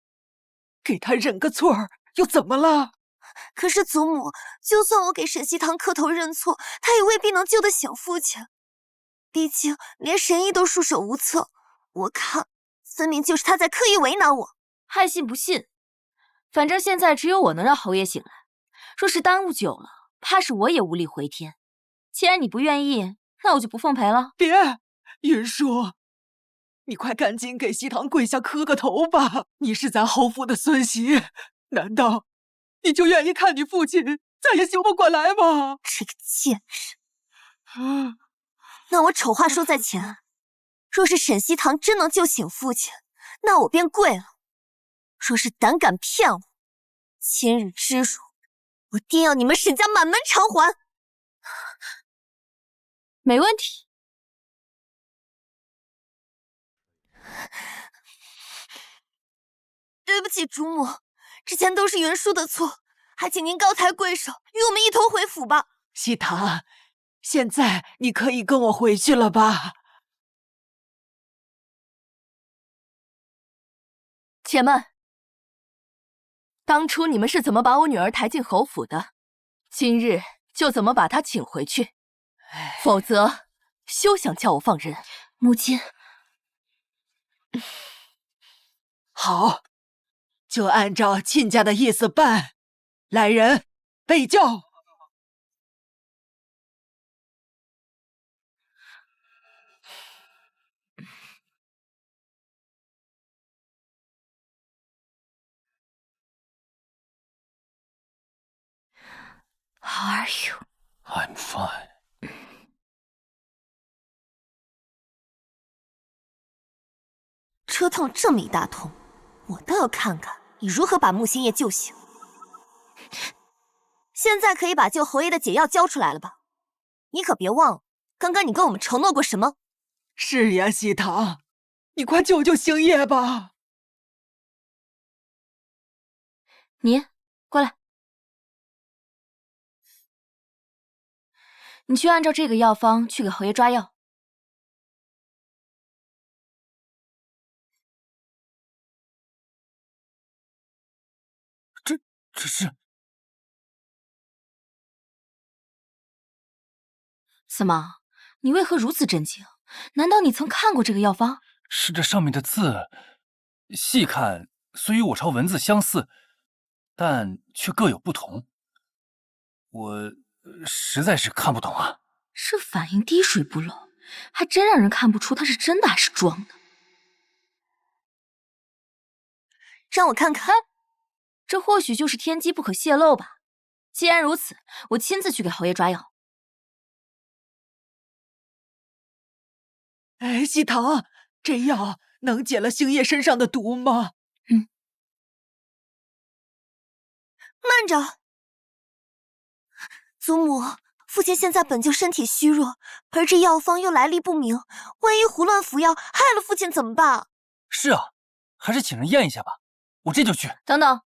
给他认个错又怎么了？可是祖母，就算我给沈西堂磕头认错，他也未必能救得醒父亲。毕竟连神医都束手无策，我看分明就是他在刻意为难我。爱信不信，反正现在只有我能让侯爷醒来。若是耽误久了，怕是我也无力回天。既然你不愿意，那我就不奉陪了。别，云舒，你快赶紧给西堂跪下磕个头吧！你是咱侯府的孙媳，难道你就愿意看你父亲再也醒不过来吗？这个贱人！那我丑话说在前，若是沈西堂真能救醒父亲，那我便跪了；若是胆敢骗我，今日之辱，我定要你们沈家满门偿还。没问题。对不起，主母，之前都是云舒的错，还请您高抬贵手，与我们一同回府吧。西堂，现在你可以跟我回去了吧？且慢，当初你们是怎么把我女儿抬进侯府的，今日就怎么把她请回去，否则休想叫我放人。母亲，好，就按照亲家的意思办。来人，备轿。How are you? I'm fine. 车痛这么一大通，我倒要看看你如何把穆星夜救醒。现在可以把救侯爷的解药交出来了吧？你可别忘了，刚刚你跟我们承诺过什么？是呀，喜堂，你快救救星夜吧！你过来，你去按照这个药方去给侯爷抓药。这是怎么？你为何如此震惊？难道你曾看过这个药方？是这上面的字，细看虽与我朝文字相似，但却各有不同。我实在是看不懂啊。这反应滴水不漏，还真让人看不出它是真的还是装的。让我看看，这或许就是天机不可泄露吧。既然如此，我亲自去给侯爷抓药。哎，喜堂，这药能解了星夜身上的毒吗？慢着，祖母，父亲现在本就身体虚弱，而这药方又来历不明，万一胡乱服药害了父亲怎么办？是啊，还是请人验一下吧。我这就去。等等，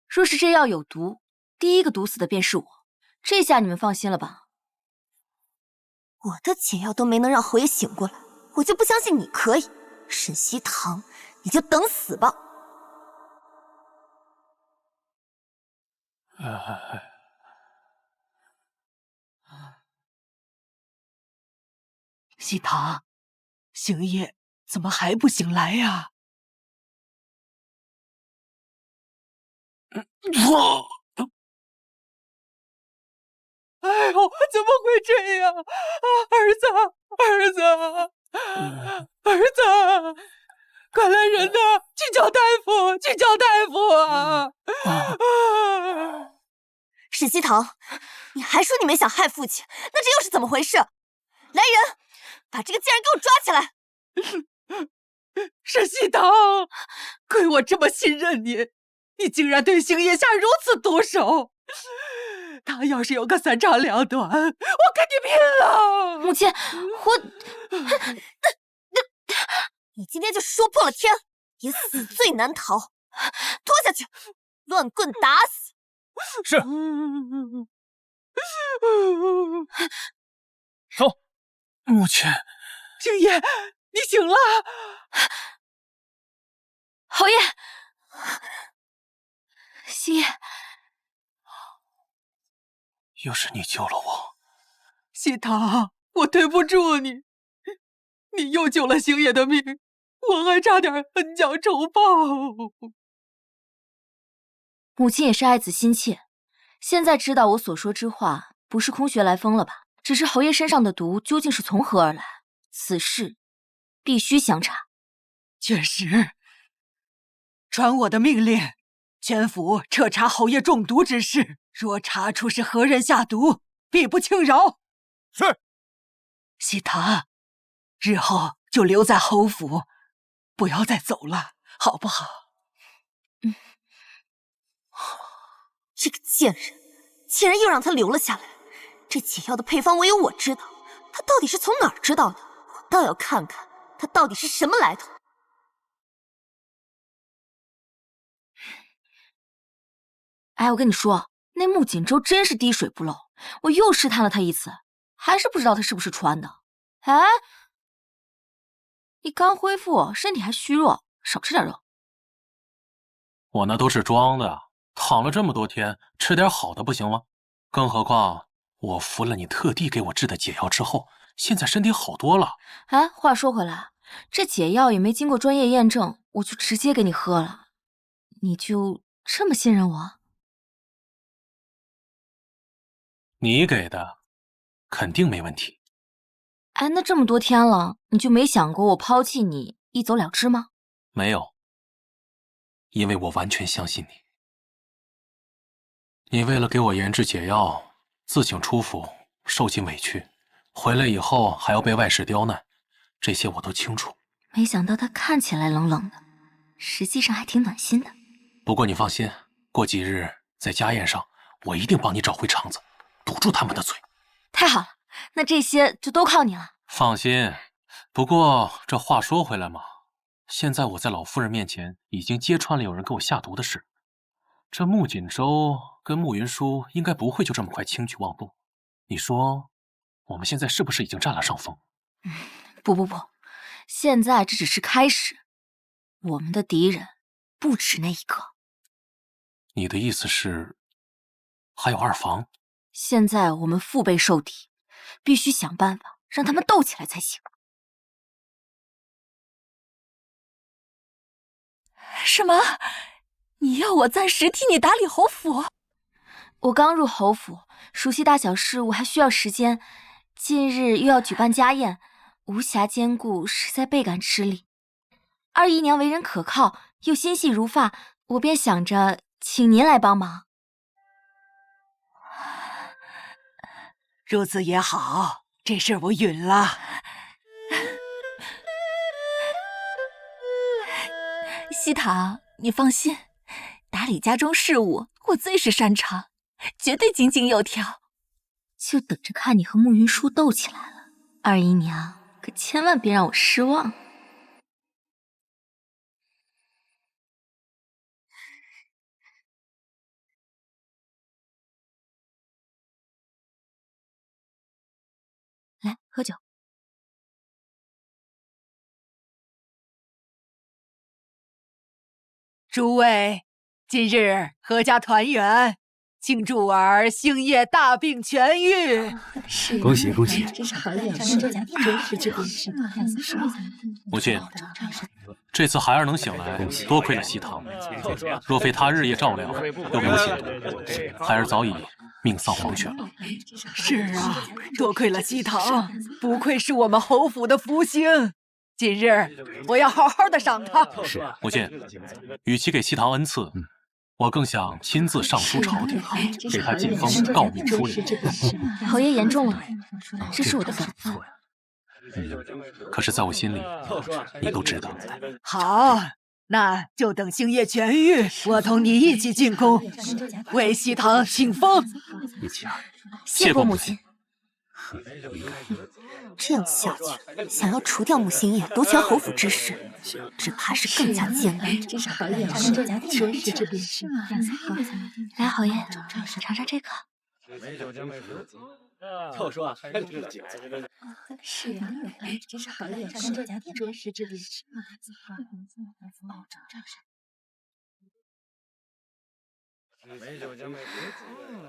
若是这药有毒，第一个毒死的便是我。这下你们放心了吧？我的解药都没能让侯爷醒过来，我就不相信你可以。沈西堂，你就等死吧！喜堂，星夜怎么还不醒来呀？哎呦，怎么会这样？儿子，儿子，儿子，快来人呐！去叫大夫，去叫大夫啊！沈西堂，你还说你没想害父亲，那这又是怎么回事？来人，把这个贱人给我抓起来！沈西堂，亏我这么信任你，你竟然对星夜下如此毒手！他要是有个三长两短，我跟你拼了！母亲，我……你今天就说破了天，也死罪难逃！拖下去，乱棍打死！是。走，母亲。星夜，你醒了！侯爷，星夜。又是你救了我，喜堂，我对不住你，你又救了星夜的命，我还差点恩将仇报。母亲也是爱子心切，现在知道我所说之话不是空穴来风了吧？只是侯爷身上的毒究竟是从何而来，此事必须详查。确实，传我的命令，全府彻查侯爷中毒之事。若查出是何人下毒，必不轻饶。是。喜堂，日后就留在侯府，不要再走了，好不好？这个贱人，竟然又让他留了下来。这解药的配方唯有我知道，他到底是从哪儿知道的？我倒要看看他到底是什么来头。哎，我跟你说，那穆锦州真是滴水不漏，我又试探了他一次，还是不知道他是不是穿的。哎，你刚恢复，身体还虚弱，少吃点肉。我那都是装的，躺了这么多天，吃点好的不行吗？更何况我服了你特地给我制的解药之后，现在身体好多了。哎，话说回来，这解药也没经过专业验证，我就直接给你喝了，你就这么信任我？你给的，肯定没问题。哎，那这么多天了，你就没想过我抛弃你，一走了之吗？没有，因为我完全相信你。你为了给我研制解药，自请出府，受尽委屈，回来以后还要被外室刁难，这些我都清楚。没想到他看起来冷冷的，实际上还挺暖心的。不过你放心，过几日在家宴上，我一定帮你找回肠子，堵住他们的嘴。太好了，那这些就都靠你了。放心，不过这话说回来嘛，现在我在老夫人面前已经揭穿了有人给我下毒的事，这穆锦州跟穆云舒应该不会就这么快轻举妄动。你说，我们现在是不是已经占了上风？不，现在这只是开始，我们的敌人不止那一个。你的意思是，还有二房？现在我们腹背受敌，必须想办法让他们斗起来才行。什么？你要我暂时替你打理侯府？我刚入侯府，熟悉大小事务还需要时间，近日又要举办家宴，无暇兼顾，实在倍感吃力。二姨娘为人可靠，又心细如发，我便想着请您来帮忙。如此也好，这事儿我允了。西堂，你放心，打理家中事务我最是擅长，绝对井井有条。就等着看你和慕云舒斗起来了，二姨娘可千万别让我失望。来，喝酒。诸位，今日阖家团圆，庆祝儿星夜大病痊愈。恭喜恭喜！母亲，这次孩儿能醒来，多亏了西堂。若非他日夜照料，又没有解毒，孩儿早已命丧黄泉了。是啊，多亏了西堂，不愧是我们侯府的福星。今日我要好好的赏他。是，母亲，与其给西堂恩赐，我更想亲自上书朝廷，给他晋封诰命夫人。侯爷言重了，这是我的本分。可是在我心里，你都知道。好，那就等星夜痊愈，我同你一起进宫，为西堂庆封。一起啊！谢过母亲。这样下去，想要除掉穆星夜，夺权侯府之事，只怕是更加艰难。来，侯爷，尝尝这个。就说是啊，真是好脸上这家店着实之礼。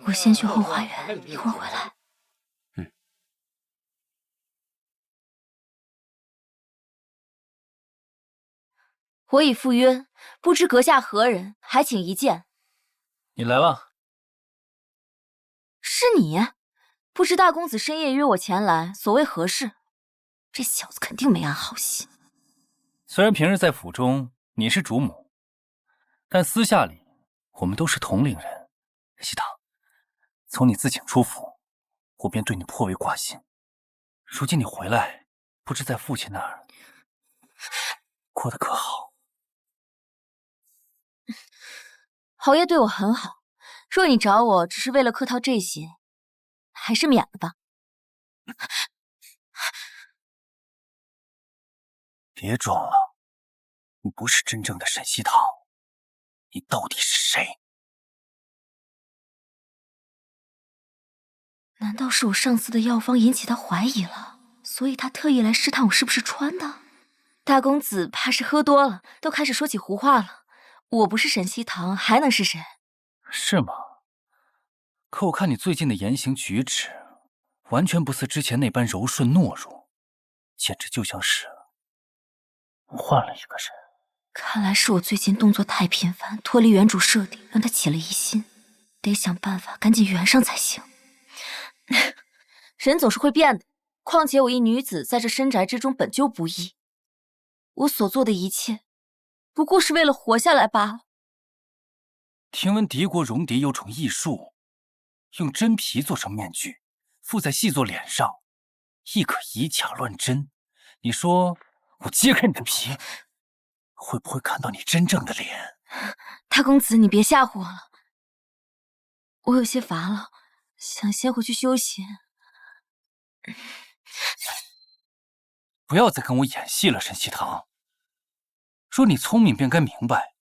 我先去后花园，一会儿回来。我已赴约，不知阁下何人，还请一见。你来了。是你？不知大公子深夜约我前来，所谓何事？这小子肯定没安好心。虽然平日在府中你是主母，但私下里我们都是同龄人。西堂，从你自请出府，我便对你颇为挂心。如今你回来，不知在父亲那儿过得可好？侯爷对我很好，若你找我只是为了客套这些，还是免了吧。别装了，你不是真正的沈西堂，你到底是谁？难道是我上次的药方引起他怀疑了，所以他特意来试探我是不是穿的？大公子怕是喝多了，都开始说起胡话了。我不是沈西堂，还能是谁？是吗？可我看你最近的言行举止，完全不似之前那般柔顺懦弱，简直就像是换了一个人。看来是我最近动作太频繁，脱离原主设定，让他起了疑心，得想办法赶紧圆上才行。人总是会变的，况且我一女子在这深宅之中本就不易，我所做的一切不过是为了活下来罢了。听闻敌国戎狄有种异术，用真皮做成面具，附在细作脸上，亦可以假乱真。你说我揭开你的皮，会不会看到你真正的脸？大公子，你别吓唬我了，我有些乏了，想先回去休息。不要再跟我演戏了，沈西堂。若你聪明，便该明白，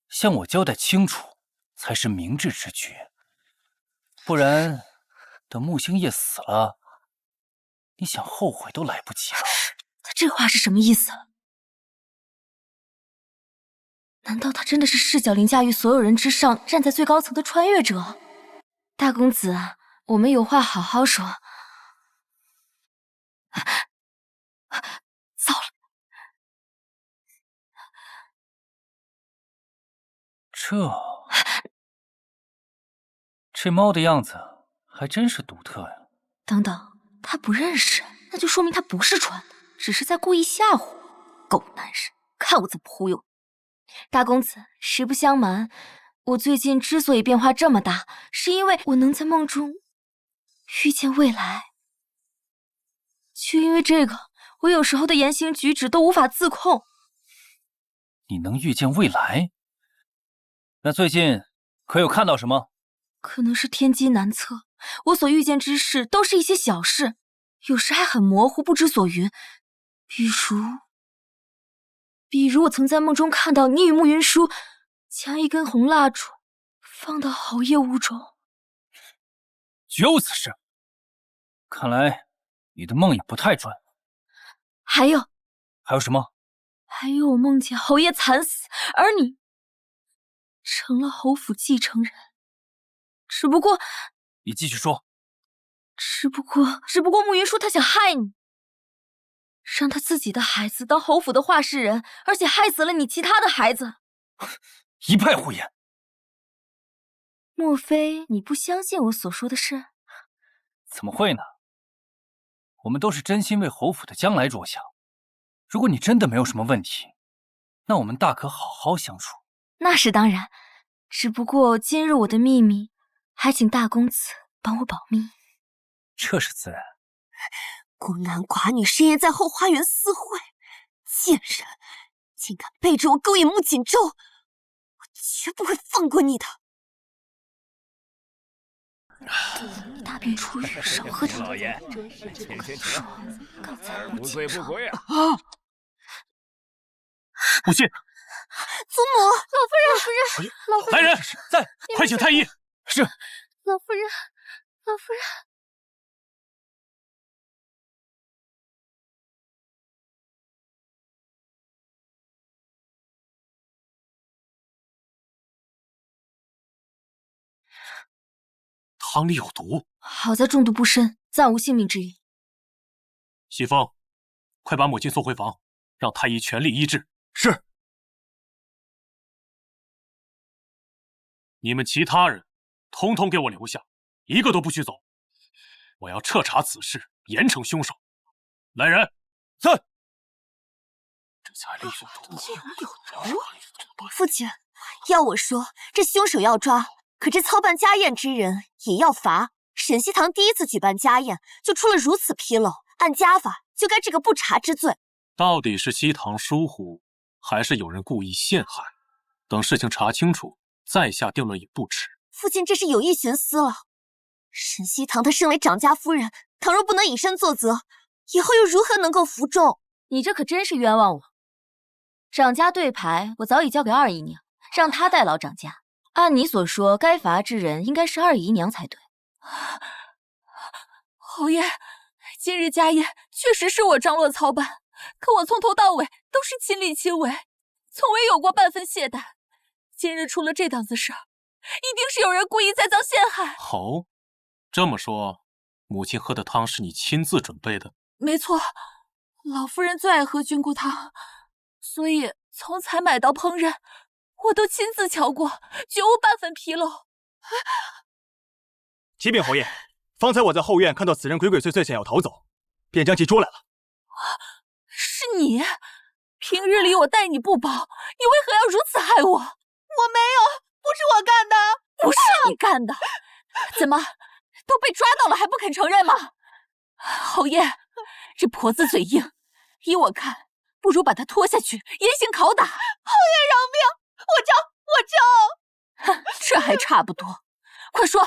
向我交代清楚才是明智之举。不然，等穆星夜死了，你想后悔都来不及了。他这话是什么意思？难道他真的是视角凌驾于所有人之上，站在最高层的穿越者？大公子，我们有话好好说。糟了，这猫的样子还真是独特呀。等等，他不认识，那就说明他不是穿的，只是在故意吓唬我。狗男人，看我怎么忽悠！大公子，实不相瞒，我最近之所以变化这么大，是因为我能在梦中遇见未来。就因为这个，我有时候的言行举止都无法自控。你能预见未来？那最近可有看到什么？可能是天机难测，我所遇见之事都是一些小事，有时还很模糊，不知所云。比如我曾在梦中看到你与慕云舒将一根红蜡烛放到侯爷屋中。绝无此事。看来你的梦也不太准。还有什么？还有我梦见侯爷惨死，而你成了侯府继承人。只不过，你继续说。只不过慕云舒他想害你，让他自己的孩子当侯府的话事人，而且害死了你其他的孩子。一派胡言！莫非你不相信我所说的事？怎么会呢？我们都是真心为侯府的将来着想。如果你真的没有什么问题，那我们大可好好相处。那是当然，只不过今日我的秘密，还请大公子帮我保密。这是自然。孤男寡女深夜在后花园私会，贱人，竟敢背着我勾引穆锦州，我绝不会放过你的。大病初愈，少喝点。老爷，刚才不醉不归啊！不信。祖母，老夫人，老夫人，来人，在，快请太医。是。老夫人，老夫人。汤里有毒，好在中毒不深，暂无性命之虞。喜凤，快把母亲送回房，让太医全力医治。是。你们其他人，统统给我留下，一个都不许走。我要彻查此事，严惩凶手。来人，在。这才力有毒，父亲，要我说，这凶手要抓。可这操办家宴之人也要罚。沈西堂第一次举办家宴就出了如此纰漏，按家法就该治个不查之罪。到底是西堂疏忽，还是有人故意陷害？等事情查清楚，再下定论也不迟。父亲这是有意徇私了。沈西堂她身为长家夫人，倘若不能以身作则，以后又如何能够服众？你这可真是冤枉我。长家对牌我早已交给二姨娘，让她代劳长家。按你所说，该罚之人应该是二姨娘才对。侯爷，今日家宴确实是我张罗操办，可我从头到尾都是亲力亲为，从未有过半分懈怠。今日出了这档子事，一定是有人故意栽赃陷害。好，这么说，母亲喝的汤是你亲自准备的？没错，老夫人最爱喝菌菇汤，所以从采买到烹饪，我都亲自瞧过，绝无半分纰漏。启禀侯爷，方才我在后院看到此人鬼鬼祟祟想要逃走，便将其捉来了。是你？平日里我待你不薄，你为何要如此害我？我没有，不是我干的，不是你干的，怎么都被抓到了还不肯承认吗？侯爷，这婆子嘴硬，依我看，不如把他拖下去，严刑拷打。侯爷饶命！我招！这还差不多。快说，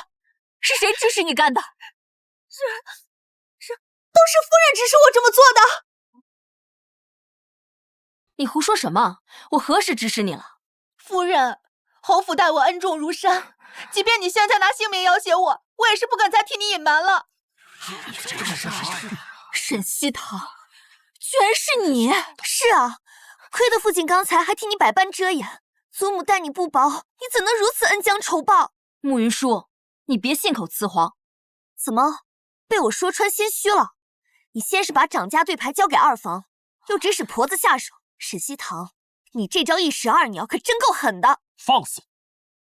是谁指使你干的？都是夫人指使我这么做的。你胡说什么？我何时指使你了？夫人，侯府待我恩重如山，即便你现在拿性命要挟我，我也是不敢再替你隐瞒了。沈西堂，居然是你！是啊，亏得父亲刚才还替你百般遮掩，祖母待你不薄，你怎能如此恩将仇报？慕云舒，你别信口雌黄。怎么被我说穿心虚了？你先是把掌家对牌交给二房，又指使婆子下手。沈西堂，你这招一石二鸟可真够狠的。放肆！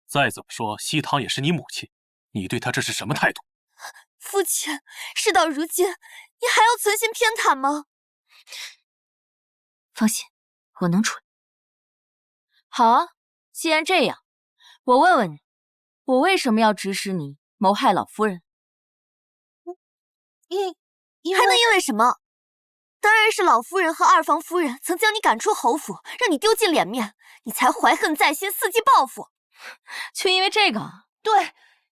再怎么说，西堂也是你母亲，你对她这是什么态度？父亲，事到如今，你还要存心偏袒吗？放心，我能处理。好啊，既然这样，我问问你，我为什么要指使你谋害老夫人？还能因为什么？当然是老夫人和二房夫人曾将你赶出侯府，让你丢尽脸面，你才怀恨在心，伺机报复。就因为这个？对，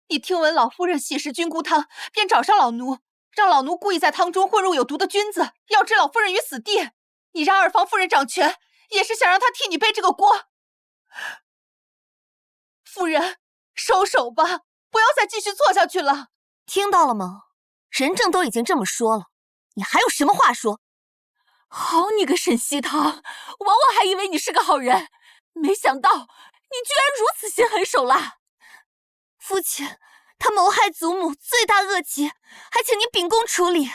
你听闻老夫人喜食菌菇汤，便找上老奴，让老奴故意在汤中混入有毒的菌子，要置老夫人于死地。你让二房夫人掌权，也是想让她替你背这个锅。夫人，收手吧，不要再继续做下去了。听到了吗？人证都已经这么说了，你还有什么话说？好你个沈西堂，枉我还以为你是个好人，没想到你居然如此心狠手辣。父亲，他谋害祖母，罪大恶极，还请您秉公处理。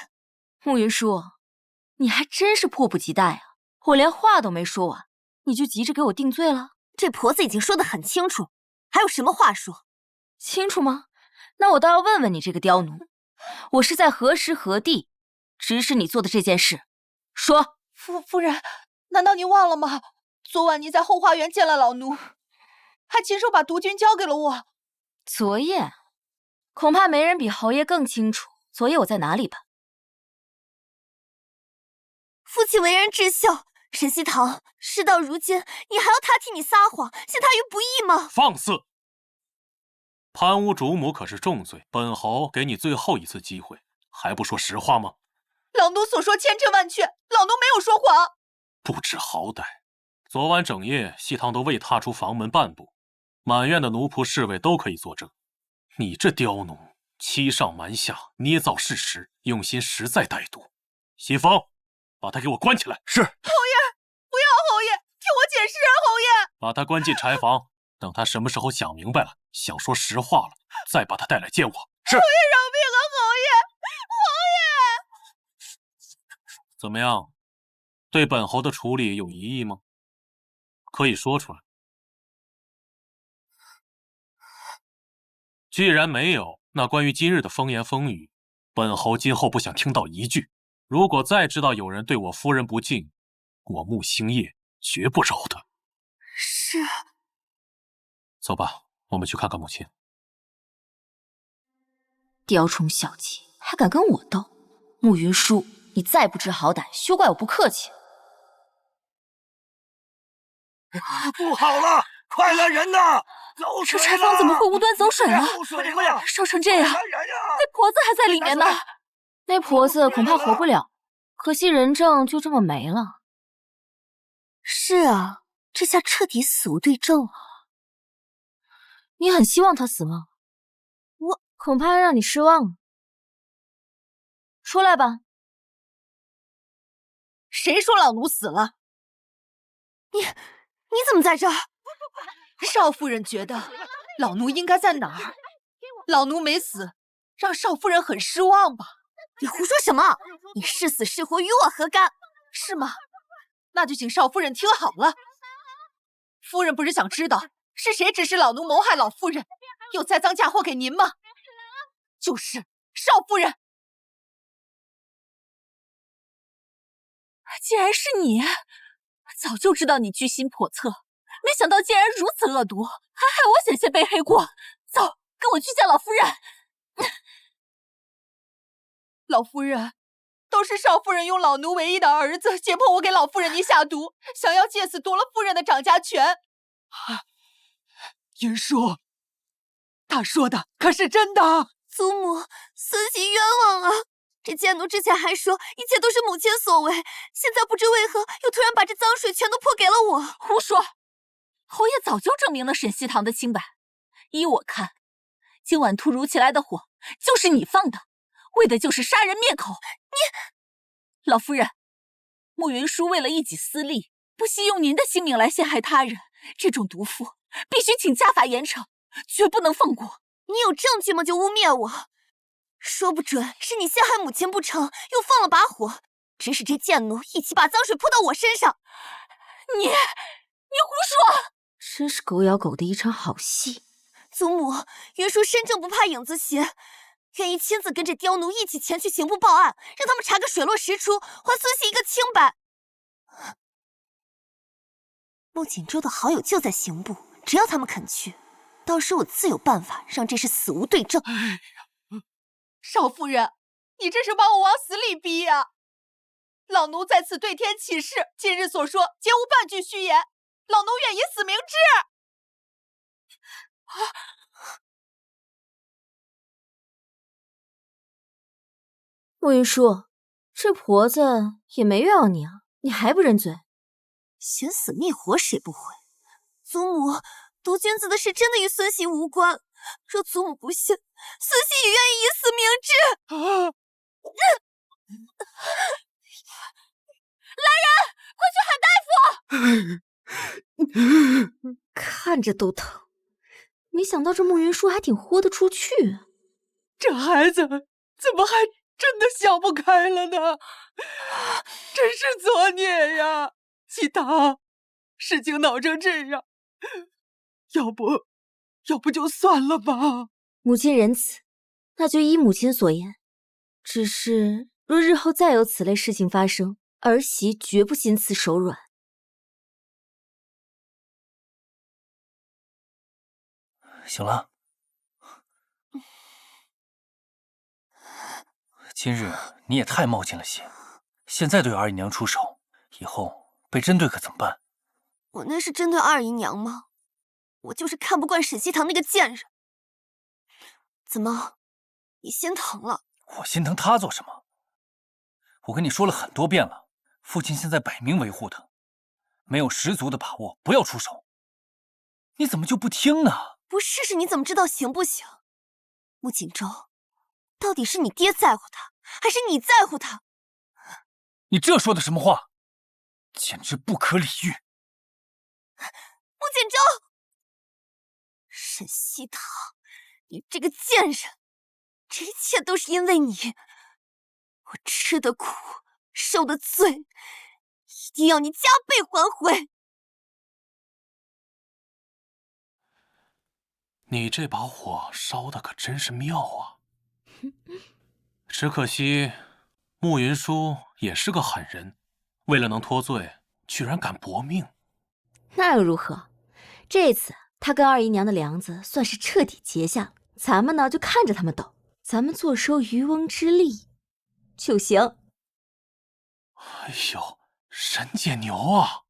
慕云舒，你还真是迫不及待啊！我连话都没说完，你就急着给我定罪了？这婆子已经说得很清楚，还有什么话说？清楚吗？那我倒要问问你这个刁奴，我是在何时何地指使你做的这件事？说。夫人，难道您忘了吗？昨晚您在后花园见了老奴，还亲手把毒菌交给了我。昨夜，恐怕没人比侯爷更清楚昨夜我在哪里吧。父亲为人至孝，沈西堂，事到如今，你还要他替你撒谎，陷他于不义吗？放肆！贪污主母可是重罪，本侯给你最后一次机会，还不说实话吗？老奴所说千真万确，老奴没有说谎。不知好歹，昨晚整夜西堂都未踏出房门半步，满院的奴仆侍卫都可以作证。你这刁奴，欺上瞒下，捏造事实，用心实在歹毒。西风，把他给我关起来。是。侯爷，不要侯爷，听我解释啊，侯爷。把他关进柴房，等他什么时候想明白了，想说实话了，再把他带来见我。是。侯爷饶命啊，侯爷，侯爷。怎么样，对本侯的处理有疑义吗？可以说出来。既然没有，那关于今日的风言风语，本侯今后不想听到一句。如果再知道有人对我夫人不敬，我穆星夜绝不饶他。是。走吧，我们去看看母亲。雕虫小技，还敢跟我斗？慕云舒，你再不知好歹，休怪我不客气。不好了，快来人呐！漏水了！这柴房怎么会无端走水了？漏水了呀！烧成这样，那婆子还在里面呢。那婆子恐怕活不了，可惜人证就这么没了。是啊，这下彻底死无对证了。你很希望他死吗？我恐怕让你失望了。出来吧。谁说老奴死了？你怎么在这儿？少夫人觉得老奴应该在哪儿？老奴没死，让少夫人很失望吧？你胡说什么？你是死是活与我何干？是吗？那就请少夫人听好了。夫人不是想知道是谁指使老奴谋害老夫人，又栽赃嫁祸给您吗？就是少夫人。竟然是你！早就知道你居心叵测，没想到竟然如此恶毒，还害我险些背黑锅。走，跟我去见老夫人。老夫人，都是少夫人用老奴唯一的儿子胁迫我给老夫人你下毒，想要借此夺了夫人的掌家权。云舒，他说的可是真的？祖母，孙媳冤枉啊！这贱奴之前还说一切都是母亲所为，现在不知为何又突然把这脏水全都泼给了我。胡说！侯爷早就证明了沈西堂的清白。依我看，今晚突如其来的火就是你放的，为的就是杀人灭口。你，老夫人，慕云舒为了一己私利，不惜用您的性命来陷害他人，这种毒妇必须请家法严惩，绝不能放过。你有证据吗？就污蔑我，说不准是你陷害母亲不成，又放了把火，指使这贱奴一起把脏水泼到我身上。你胡说！真是狗咬狗的一场好戏。祖母，云舒身正不怕影子斜，愿意亲自跟着刁奴一起前去刑部报案，让他们查个水落石出，还孙媳一个清白。穆锦州的好友就在刑部，只要他们肯去，到时我自有办法让这事死无对证。少夫人，你这是把我往死里逼呀！老奴在此对天起誓，今日所说皆无半句虚言，老奴愿以死明志。慕云舒，这婆子也没冤枉你啊，你还不认罪？寻死觅活谁不会？祖母，毒君子的事真的与孙媳无关。若祖母不信，孙媳也愿意以死明志。来人，快去喊大夫！看着都疼。没想到这慕云舒还挺豁得出去啊。这孩子怎么还真的想不开了呢？真是作孽呀！西堂，事情闹成这样，要不就算了吧。母亲仁慈，那就依母亲所言。只是若日后再有此类事情发生，儿媳绝不心慈手软。行了，今日你也太冒进了些，现在对二姨娘出手，以后被针对可怎么办？我那是针对二姨娘吗？我就是看不惯沈西堂那个贱人。怎么，你心疼了？我心疼他做什么？我跟你说了很多遍了，父亲现在摆明维护他，没有十足的把握，不要出手。你怎么就不听呢？不试试你怎么知道行不行？穆锦州，到底是你爹在乎他，还是你在乎他？你这说的什么话？简直不可理喻！穆锦州，沈西堂，你这个贱人，这一切都是因为你，我吃的苦，受的罪，一定要你加倍还回。你这把火烧的可真是妙啊！只可惜慕云舒也是个狠人，为了能脱罪，居然敢搏命。那又如何？这次他跟二姨娘的梁子算是彻底结下了，咱们呢就看着他们斗，咱们坐收渔翁之利就行。哎呦，沈姐牛啊！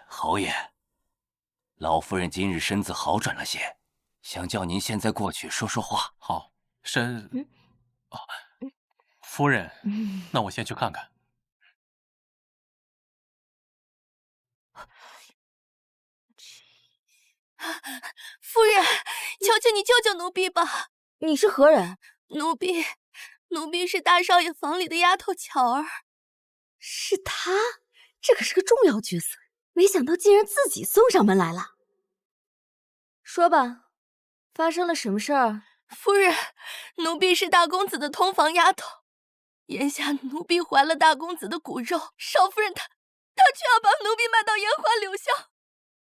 侯爷，老夫人今日身子好转了些，想叫您现在过去说说话。好，夫人，那我先去看看。夫人，求求你救救奴婢吧！你是何人？奴婢是大少爷房里的丫头巧儿。是他？这可是个重要角色，没想到竟然自己送上门来了。说吧，发生了什么事儿？夫人，奴婢是大公子的通房丫头，眼下奴婢怀了大公子的骨肉，少夫人她却要把奴婢卖到烟花柳巷。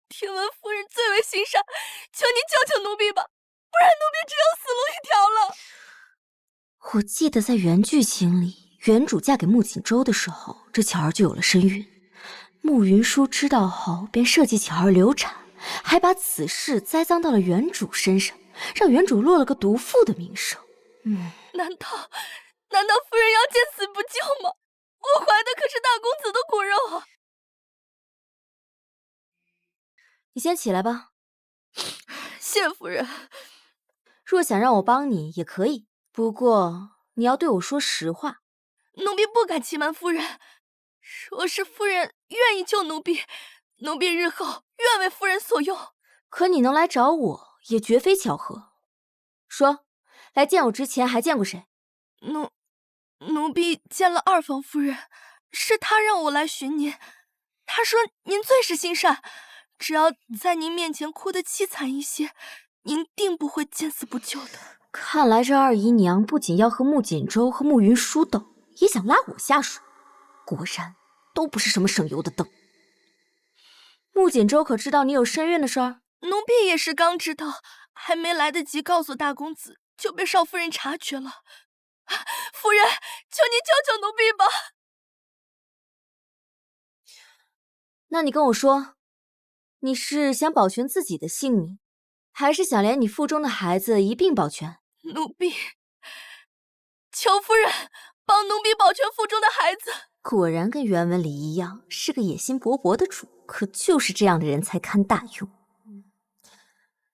听闻夫人最为心善，求您救救奴婢吧，不然奴婢只有死路一条了。我记得在原剧情里，原主嫁给穆锦州的时候，这巧儿就有了身孕。穆云舒知道后，便设计巧儿流产，还把此事栽赃到了原主身上，让原主落了个毒妇的名声。难道难道夫人要见死不救吗？我怀的可是大公子的骨肉啊！你先起来吧。谢夫人。若想让我帮你也可以，不过你要对我说实话。奴婢不敢欺瞒夫人，若是夫人愿意救奴婢，奴婢日后愿为夫人所用。可你能来找我，也绝非巧合。说，来见我之前还见过谁？奴婢见了二房夫人，是她让我来寻您。她说您最是心善，只要在您面前哭得凄惨一些，您定不会见死不救的。看来这二姨娘不仅要和穆锦州和穆云舒斗，也想拉我下水。果然都不是什么省油的灯。穆锦州可知道你有身孕的事儿？奴婢也是刚知道，还没来得及告诉大公子，就被少夫人察觉了。夫人，求您救救奴婢吧！那你跟我说，你是想保全自己的性命，还是想连你腹中的孩子一并保全？奴婢求夫人帮奴婢保全腹中的孩子。果然跟原文里一样，是个野心勃勃的主，可就是这样的人才堪大用。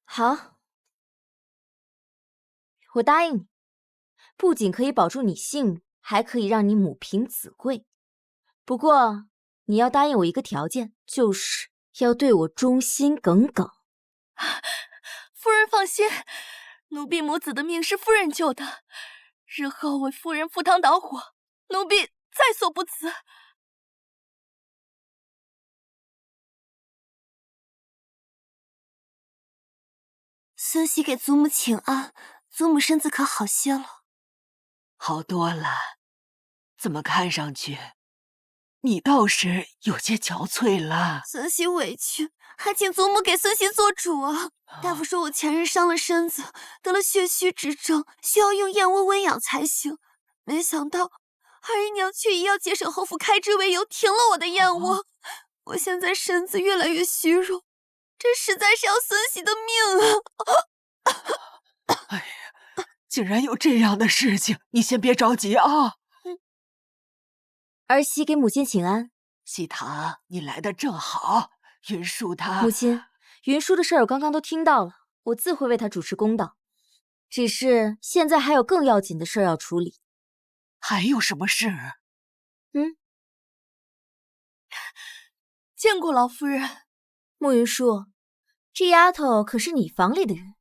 好，我答应你，不仅可以保住你性命，还可以让你母凭子贵。不过你要答应我一个条件，就是要对我忠心耿耿。夫人放心，奴婢母子的命是夫人救的，日后为夫人赴汤蹈火，奴婢在所不辞。孙喜给祖母请安，祖母身子可好些了？好多了。怎么看上去，你倒是有些憔悴了？孙喜委屈，还请祖母给孙喜做主啊！大夫说我前日伤了身子，得了血虚之症，需要用燕窝温养才行。没想到二姨娘却以要节省侯府开支为由，停了我的燕窝。我现在身子越来越虚弱，这实在是要孙喜的命啊！哎呀，竟然有这样的事情！你先别着急啊。儿媳给母亲请安。喜堂，你来的正好。云舒她……母亲，云舒的事儿我刚刚都听到了，我自会为她主持公道。只是现在还有更要紧的事儿要处理。还有什么事？见过老夫人。穆云舒，这丫头可是你房里的人？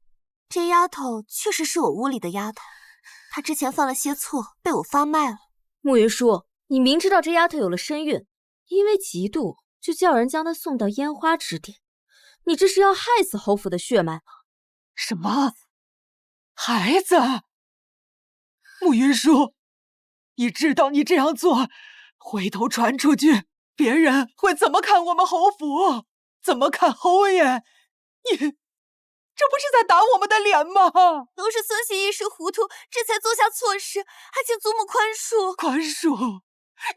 这丫头确实是我屋里的丫头，她之前犯了些错，被我发卖了。穆云舒，你明知道这丫头有了身孕，因为嫉妒就叫人将她送到烟花之巅，你这是要害死侯府的血脉吗？什么？孩子？穆云舒，你知道你这样做，回头传出去，别人会怎么看我们侯府？怎么看侯爷？你这不是在打我们的脸吗？都是孙喜一时糊涂，这才做下错事，还请祖母宽恕。宽恕？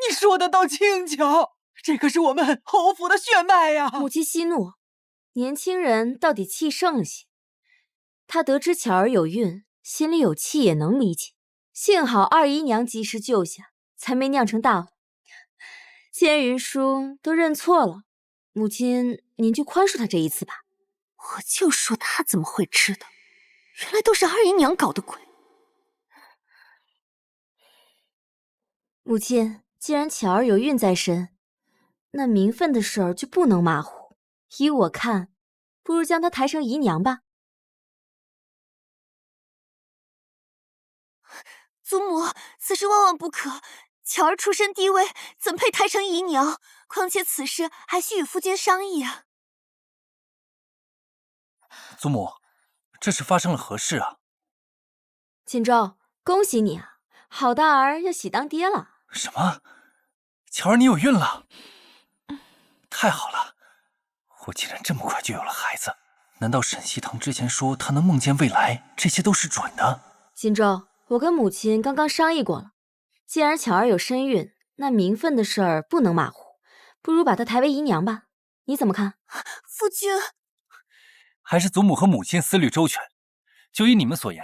你说的倒轻巧，这可是我们侯府的血脉呀！母亲息怒，年轻人到底气盛了些。他得知巧儿有孕，心里有气也能理解。幸好二姨娘及时救下，才没酿成大祸。既然云舒都认错了，母亲您就宽恕他这一次吧。我就说他怎么会知道，原来都是二姨娘搞的鬼。母亲，既然巧儿有孕在身，那名分的事儿就不能马虎。依我看，不如将她抬成姨娘吧。祖母，此事万万不可。巧儿出身低微，怎配抬成姨娘？况且此事还需与夫君商议啊。祖母，这是发生了何事啊？锦州，恭喜你啊，好大儿要喜当爹了。什么？巧儿，你有孕了？太好了！我竟然这么快就有了孩子。难道沈西堂之前说他能梦见未来，这些都是准的？锦州，我跟母亲刚刚商议过了，既然巧儿有身孕，那名分的事儿不能马虎，不如把她抬为姨娘吧。你怎么看？夫君，还是祖母和母亲思虑周全。就依你们所言，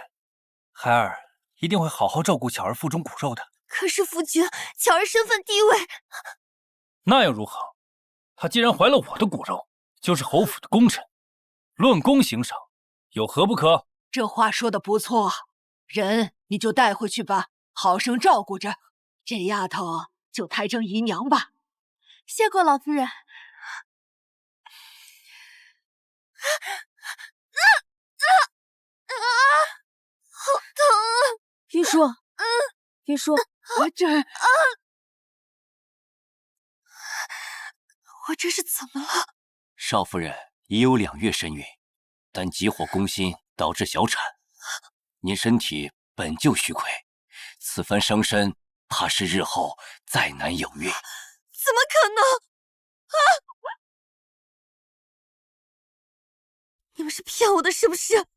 孩儿一定会好好照顾巧儿腹中骨肉的。可是夫君，巧儿身份地位……那又如何？她既然怀了我的骨肉，就是侯府的功臣，论功行赏，有何不可？这话说的不错，人你就带回去吧，好生照顾着。这丫头就抬成姨娘吧。谢过老夫人。好疼啊！玉叔，玉叔，我这是怎么了？少夫人已有2月身孕，但急火攻心导致小产。您身体本就虚亏，此番伤身，怕是日后再难有孕。怎么可能？啊！你们是骗我的，是不是？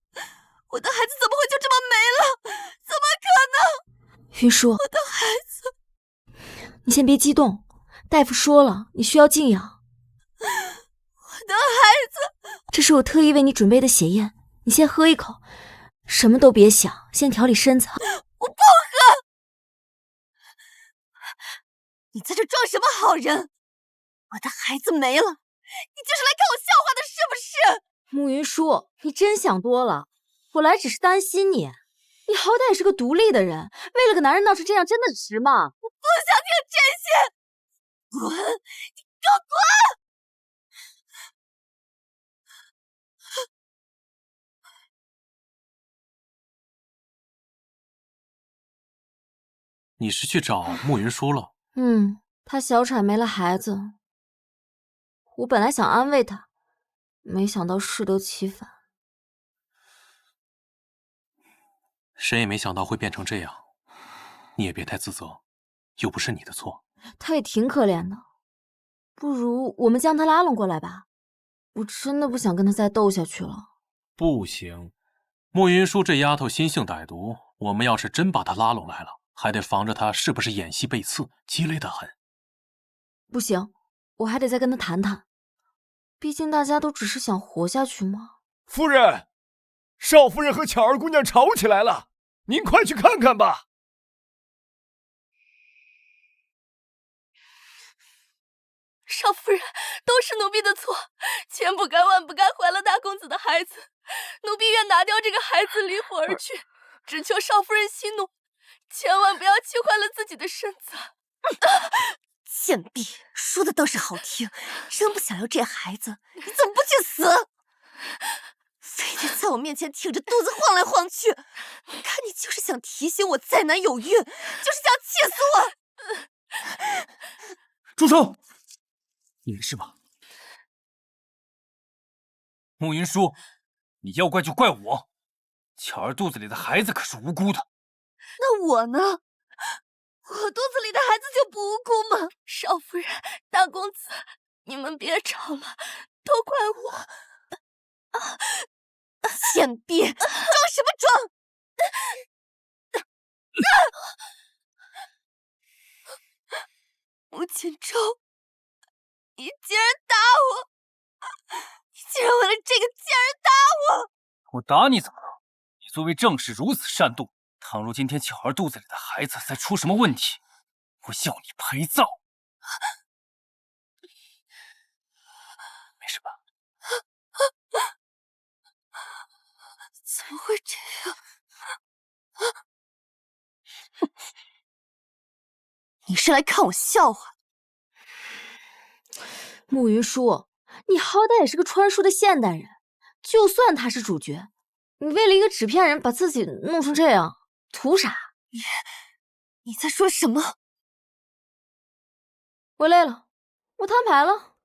我的孩子怎么会就这么没了？怎么可能？云舒，我的孩子，你先别激动，大夫说了，你需要静养。我的孩子，这是我特意为你准备的血燕，你先喝一口，什么都别想，先调理身子。我不喝！你在这装什么好人？我的孩子没了，你就是来看我笑话的，是不是？慕云舒，你真想多了，我来只是担心你。你好歹也是个独立的人，为了个男人闹成这样，真的值吗？我不想听这些，滚！你给我滚！你是去找慕云舒了？她小产没了孩子，我本来想安慰她，没想到适得其反。谁也没想到会变成这样，你也别太自责，又不是你的错。她也挺可怜的，不如我们将她拉拢过来吧。我真的不想跟她再斗下去了。不行，慕云舒这丫头心性歹毒，我们要是真把她拉拢来了，还得防着她是不是演戏背刺，鸡肋得很。不行，我还得再跟她谈谈，毕竟大家都只是想活下去嘛。夫人，少夫人和巧儿姑娘吵起来了，您快去看看吧。少夫人，都是奴婢的错，千不该万不该怀了大公子的孩子，奴婢愿拿掉这个孩子，离府而去，只求少夫人息怒，千万不要气坏了自己的身子。贱婢，说的倒是好听，真不想要这孩子，你怎么不去死？非得在我面前挺着肚子晃来晃去，看你就是想提醒我再难有孕，就是想气死我！住手！你没事吧？慕云舒，你要怪就怪我，巧儿肚子里的孩子可是无辜的。那我呢？我肚子里的孩子就不无辜吗？少夫人，大公子，你们别吵了，都怪我。贱婢，装什么装？穆锦州，你竟然打我！你竟然为了这个贱人打我！我打你怎么了？你作为正室如此善妒，倘若今天巧儿肚子里的孩子再出什么问题，我要你陪葬。没事吧？怎么会这样？你是来看我笑话？慕云舒，你好歹也是个穿书的现代人，就算他是主角，你为了一个纸片人把自己弄成这样，图啥？你在说什么？我累了，我摊牌了。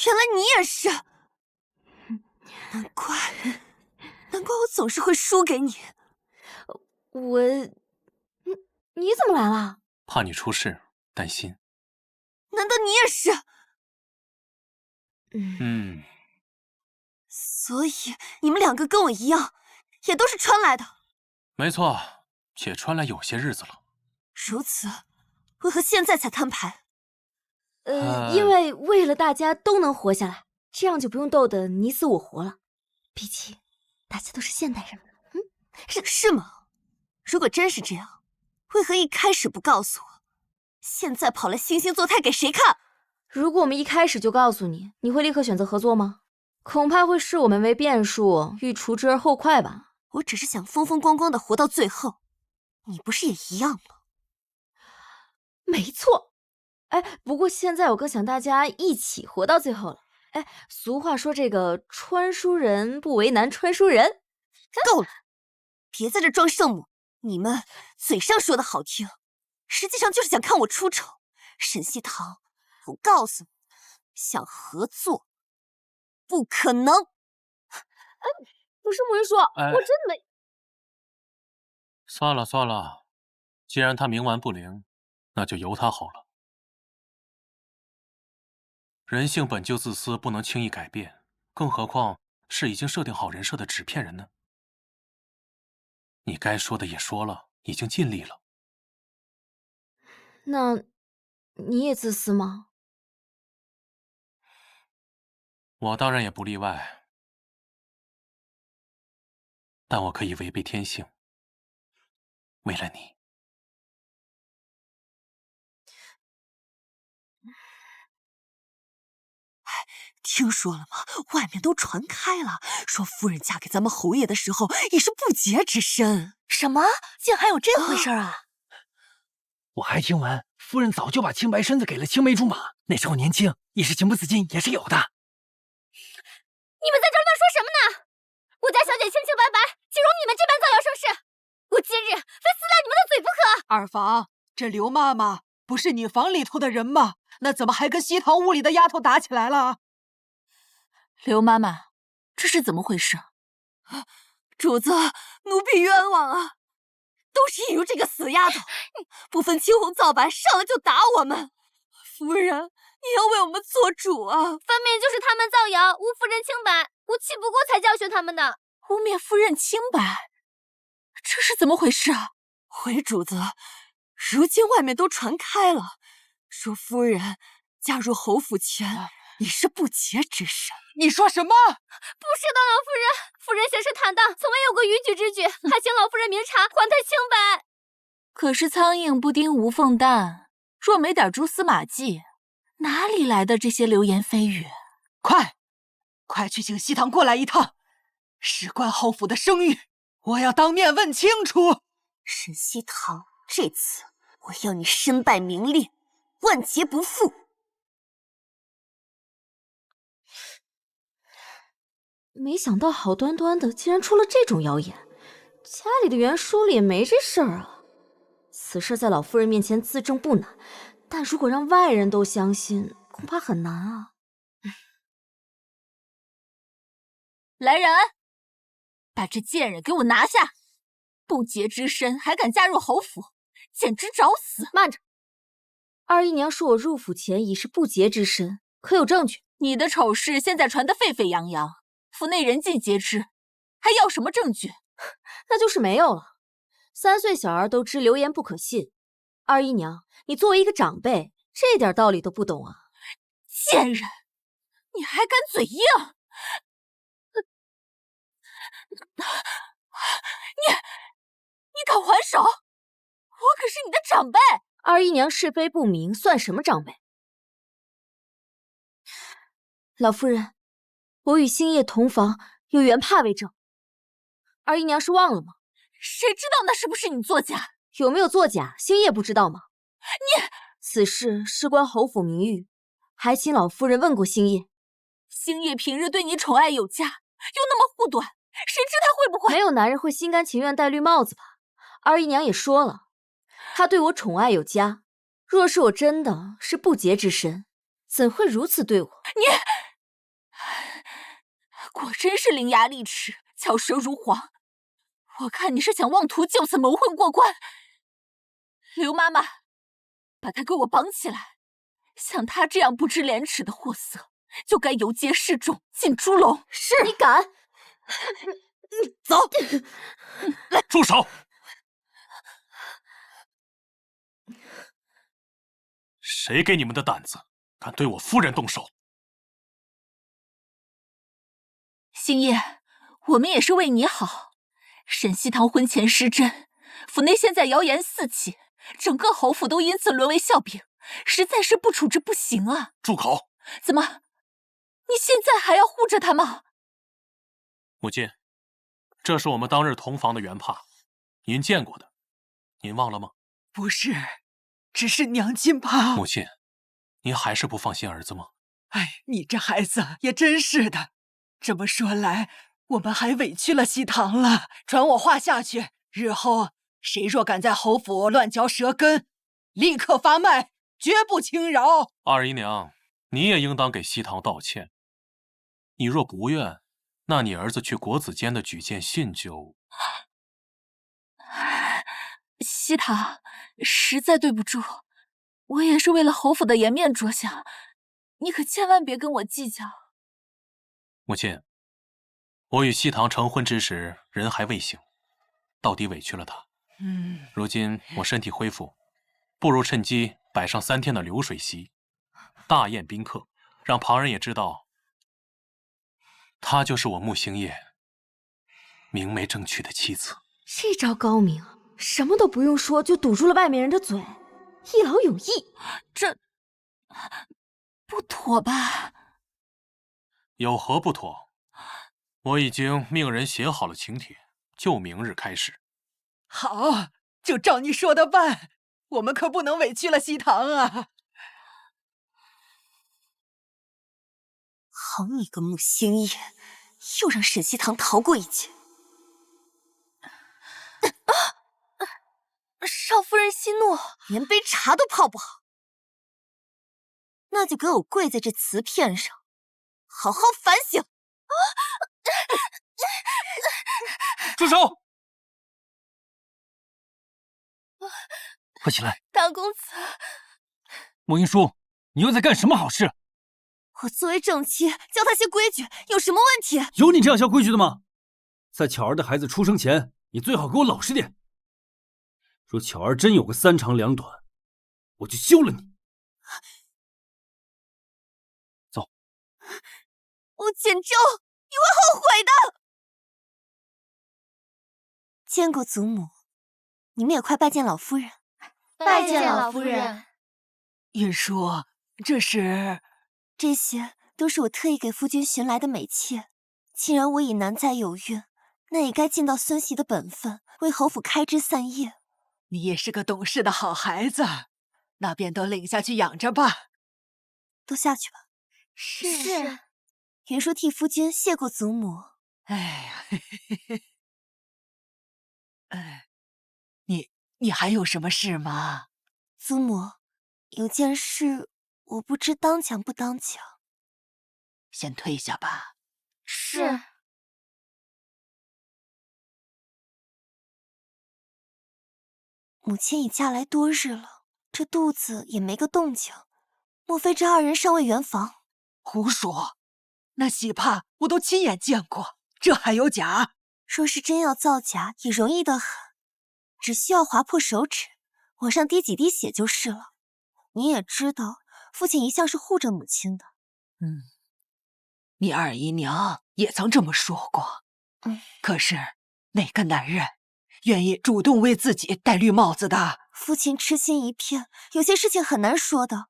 原来你也是，难怪我总是会输给你。你怎么来了？怕你出事，担心。难道你也是？所以你们两个跟我一样，也都是穿来的。没错，且穿来有些日子了。如此，为何现在才摊牌？因为为了大家都能活下来，这样就不用斗得你死我活了。毕竟大家都是现代人嘛。是吗？如果真是这样，为何一开始不告诉我？现在跑来惺惺作态给谁看？如果我们一开始就告诉你，你会立刻选择合作吗？恐怕会视我们为变数，欲除之而后快吧。我只是想风风光光的活到最后，你不是也一样吗？没错。哎，不过现在我更想大家一起活到最后了。哎，俗话说这个穿书人不为难穿书人。够了，别在这装圣母。你们嘴上说的好听，实际上就是想看我出丑。沈西堂，我告诉你，想合作不可能。不是母云说，我真的没。算了算了，既然他冥顽不灵，那就由他好了。人性本就自私，不能轻易改变，更何况是已经设定好人设的纸片人呢？你该说的也说了，已经尽力了。那你也自私吗？我当然也不例外，但我可以违背天性，为了你。听说了吗？外面都传开了，说夫人嫁给咱们侯爷的时候已是不洁之身。什么？竟还有这回事啊！我还听闻夫人早就把清白身子给了青梅竹马，那时候年轻，一时情不自禁也是有的。你们在这乱说什么呢？我家小姐清清白白，岂容你们这般造谣生事？我今日非撕烂你们的嘴不可！二房，这刘妈妈不是你房里头的人吗？那怎么还跟西堂屋里的丫头打起来了？刘妈妈，这是怎么回事？主子，奴婢冤枉啊！都是一如这个死丫头，不分青红皂白，上来就打我们。夫人，你要为我们做主啊！分明就是他们造谣，诬夫人清白，我气不过才教训他们的。污蔑夫人清白，这是怎么回事啊？回主子，如今外面都传开了，说夫人嫁入侯府前已是不洁之身。你说什么？不是的，老夫人，夫人行事坦荡，从未有过逾矩之举，还请老夫人明察，还她清白。可是苍蝇不叮无缝蛋，若没点蛛丝马迹，哪里来的这些流言蜚语？快去请西堂过来一趟，事关侯府的声誉，我要当面问清楚。沈西堂，这次我要你身败名裂，万劫不复。没想到好端端的竟然出了这种谣言，家里的原书里也没这事儿啊。此事在老夫人面前自证不难，但如果让外人都相信，恐怕很难啊。来人，把这贱人给我拿下！不洁之身还敢嫁入侯府，简直找死！慢着，二姨娘说我入府前已是不洁之身，可有证据？你的丑事现在传得沸沸扬扬，府内人尽皆知，还要什么证据？那就是没有了。3岁小儿都知流言不可信，二姨娘，你作为一个长辈，这点道理都不懂啊！贱人，你还敢嘴硬！你敢还手？我可是你的长辈！二姨娘是非不明，算什么长辈？老夫人，我与星夜同房，有原帕为证。二姨娘是忘了吗？谁知道那是不是你作假？有没有作假，星夜不知道吗？你此事事关侯府名誉，还请老夫人问过星夜。星夜平日对你宠爱有加，又那么护短，谁知他会不会……没有男人会心甘情愿戴绿帽子吧？二姨娘也说了，他对我宠爱有加。若是我真的是不洁之身，怎会如此对我？你果真是伶牙俐齿，巧舌如簧。我看你是想妄图就此蒙混过关。刘妈妈，把他给我绑起来！像他这样不知廉耻的货色，就该游街示众，进猪笼。是你敢？走！住手！谁给你们的胆子，敢对我夫人动手？星夜，我们也是为你好。沈西堂婚前失贞，府内现在谣言四起，整个侯府都因此沦为笑柄，实在是不处置不行啊！住口！怎么，你现在还要护着他吗？母亲，这是我们当日同房的原帕，您见过的，您忘了吗？不是，只是娘亲怕。母亲，您还是不放心儿子吗？哎，你这孩子也真是的。这么说来，我们还委屈了西堂了。传我话下去，日后谁若敢在侯府乱嚼舌根，立刻发卖，绝不轻饶。二姨娘，你也应当给西堂道歉。你若不愿，那你儿子去国子监的举荐信就……西堂，实在对不住，我也是为了侯府的颜面着想，你可千万别跟我计较。母亲，我与西堂成婚之时，人还未醒，到底委屈了他。如今我身体恢复，不如趁机摆上3天的流水席，大宴宾客，让旁人也知道，她就是我穆星夜明媒正娶的妻子。这招高明，什么都不用说就堵住了外面人的嘴，一劳永逸。这不妥吧？有何不妥？我已经命人写好了请帖，就明日开始。好，就照你说的办。我们可不能委屈了西堂啊！好你个穆星夜，又让沈西堂逃过一劫。少夫人息怒，连杯茶都泡不好，那就给我跪在这瓷片上，好好反省。住手！快起来！大公子，穆英叔，你又在干什么好事？我作为正妻，教他些规矩，有什么问题？有你这样教规矩的吗？在巧儿的孩子出生前，你最好给我老实点。若巧儿真有个3长2短，我就休了你。走。穆简舟，你会后悔的。见过祖母，你们也快拜见老夫人。拜见老夫人。云叔，这些都是我特意给夫君寻来的美妾。既然我已难再有孕，那也该尽到孙媳的本分，为侯府开枝散叶。你也是个懂事的好孩子，那便都领下去养着吧。都下去吧。是。云叔替夫君谢过祖母。哎呀，你还有什么事吗？祖母，有件事我不知当讲不当讲。先退下吧。是。母亲已嫁来多日了，这肚子也没个动静，莫非这2人尚未圆房？胡说！那喜帕我都亲眼见过，这还有假？若是真要造假，也容易得很，只需要划破手指，往上滴几滴血就是了。你也知道，父亲一向是护着母亲的。你二姨娘也曾这么说过。可是哪个男人愿意主动为自己戴绿帽子的？父亲痴心一片，有些事情很难说的。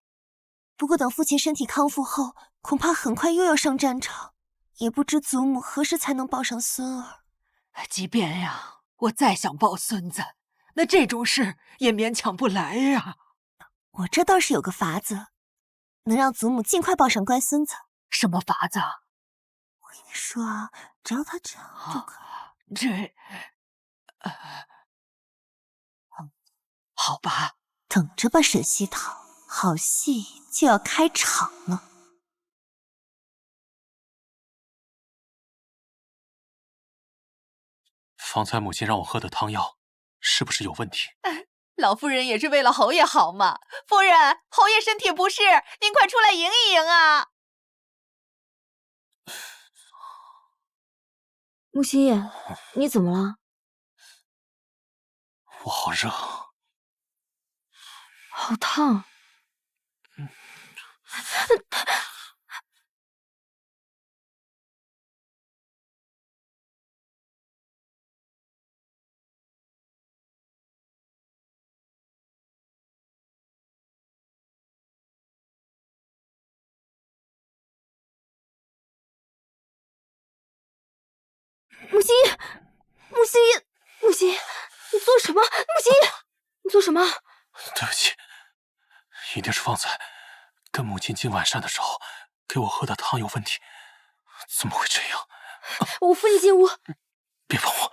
不过等父亲身体康复后，恐怕很快又要上战场，也不知祖母何时才能抱上孙儿。即便呀，我再想抱孙子，那这种事也勉强不来呀。我这倒是有个法子，能让祖母尽快抱上乖孙子。什么法子？我跟你说啊，只要他这样就可以。好吧，等着吧，沈西堂，好戏就要开场了。方才母亲让我喝的汤药，是不是有问题？老夫人也是为了侯爷好嘛。夫人，侯爷身体不适，您快出来迎一迎啊！穆星夜，你怎么了？我好热，好烫。木星夜，木星夜，木星夜，你做什么？木星夜，你做什么？对不起，一定是方才跟母亲进晚膳的时候给我喝的汤有问题，怎么会这样？我扶你进屋。别碰我！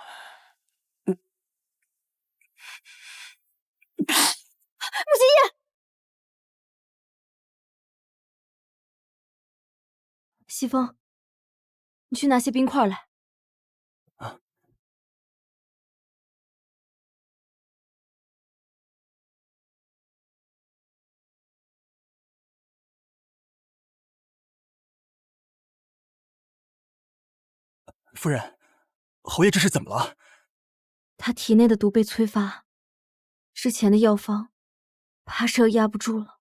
木星夜，西风，你去拿些冰块来。夫人，侯爷这是怎么了？他体内的毒被催发，之前的药方怕是要压不住了。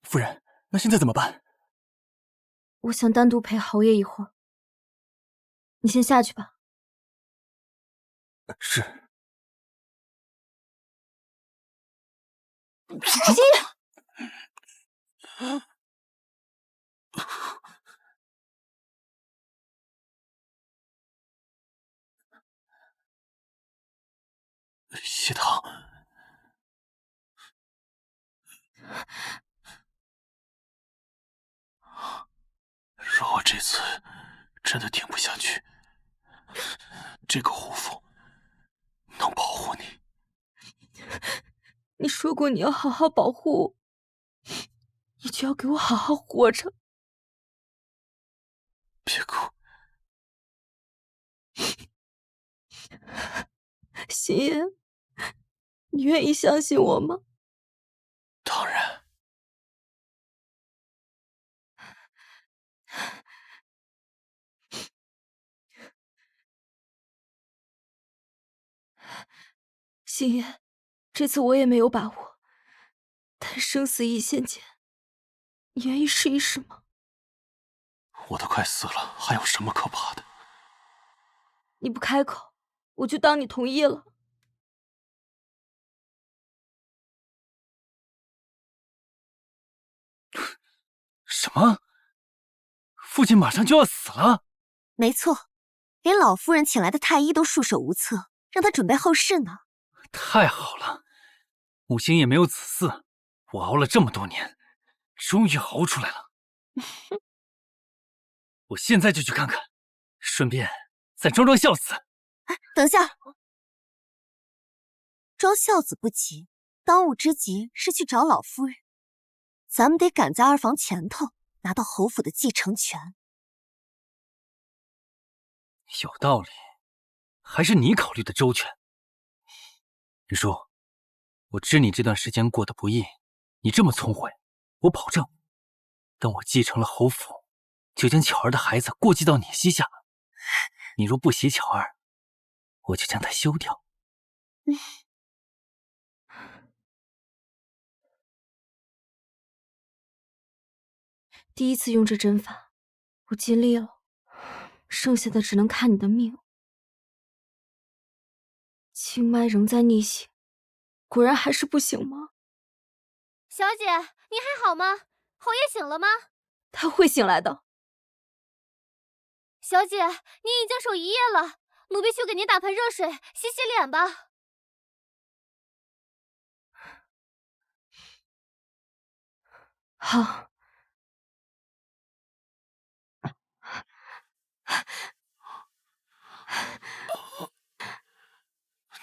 夫人，那现在怎么办？我想单独陪侯爷一会儿，你先下去吧。是。木星夜，血糖，若我这次真的挺不下去，这个护符能保护你。你说过你要好好保护我，你就要给我好好活着。别哭，星夜，你愿意相信我吗？当然。星夜，这次我也没有把握，但生死一线间，你愿意试一试吗？我都快死了，还有什么可怕的？你不开口，我就当你同意了。什么？父亲马上就要死了？没错，连老夫人请来的太医都束手无策，让他准备后事呢。太好了，母亲也没有子嗣，我熬了这么多年，终于熬出来了。我现在就去看看，顺便再装装孝子。哎，等下，装孝子不急，当务之急是去找老夫人。咱们得赶在二房前头拿到侯府的继承权。有道理，还是你考虑的周全。云舒，我知你这段时间过得不易，你这么聪慧，我保证，等我继承了侯府，就将巧儿的孩子过继到你膝下。你若不喜巧儿，我就将她休掉。第一次用这针法，我尽力了，剩下的只能看你的命。清脉仍在逆行，果然还是不行吗？小姐，你还好吗？侯爷醒了吗？他会醒来的。小姐，您已经守一夜了，奴婢去给您打盆热水，洗洗脸吧。好。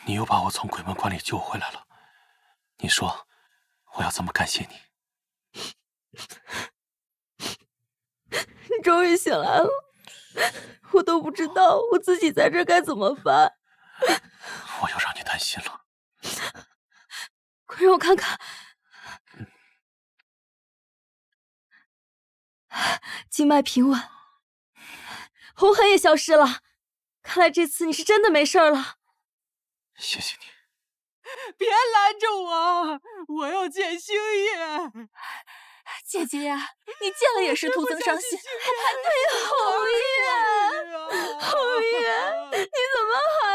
你又把我从鬼门关里救回来了，你说我要怎么感谢你？你终于醒来了，我都不知道我自己在这该怎么办。我又让你担心了。快让我看看。经脉平稳，红痕也消失了，看来这次你是真的没事了。谢谢你。别拦着我，我要见星夜。姐姐呀，你见了也是徒增伤心。哎呀，侯爷，侯爷，你怎么还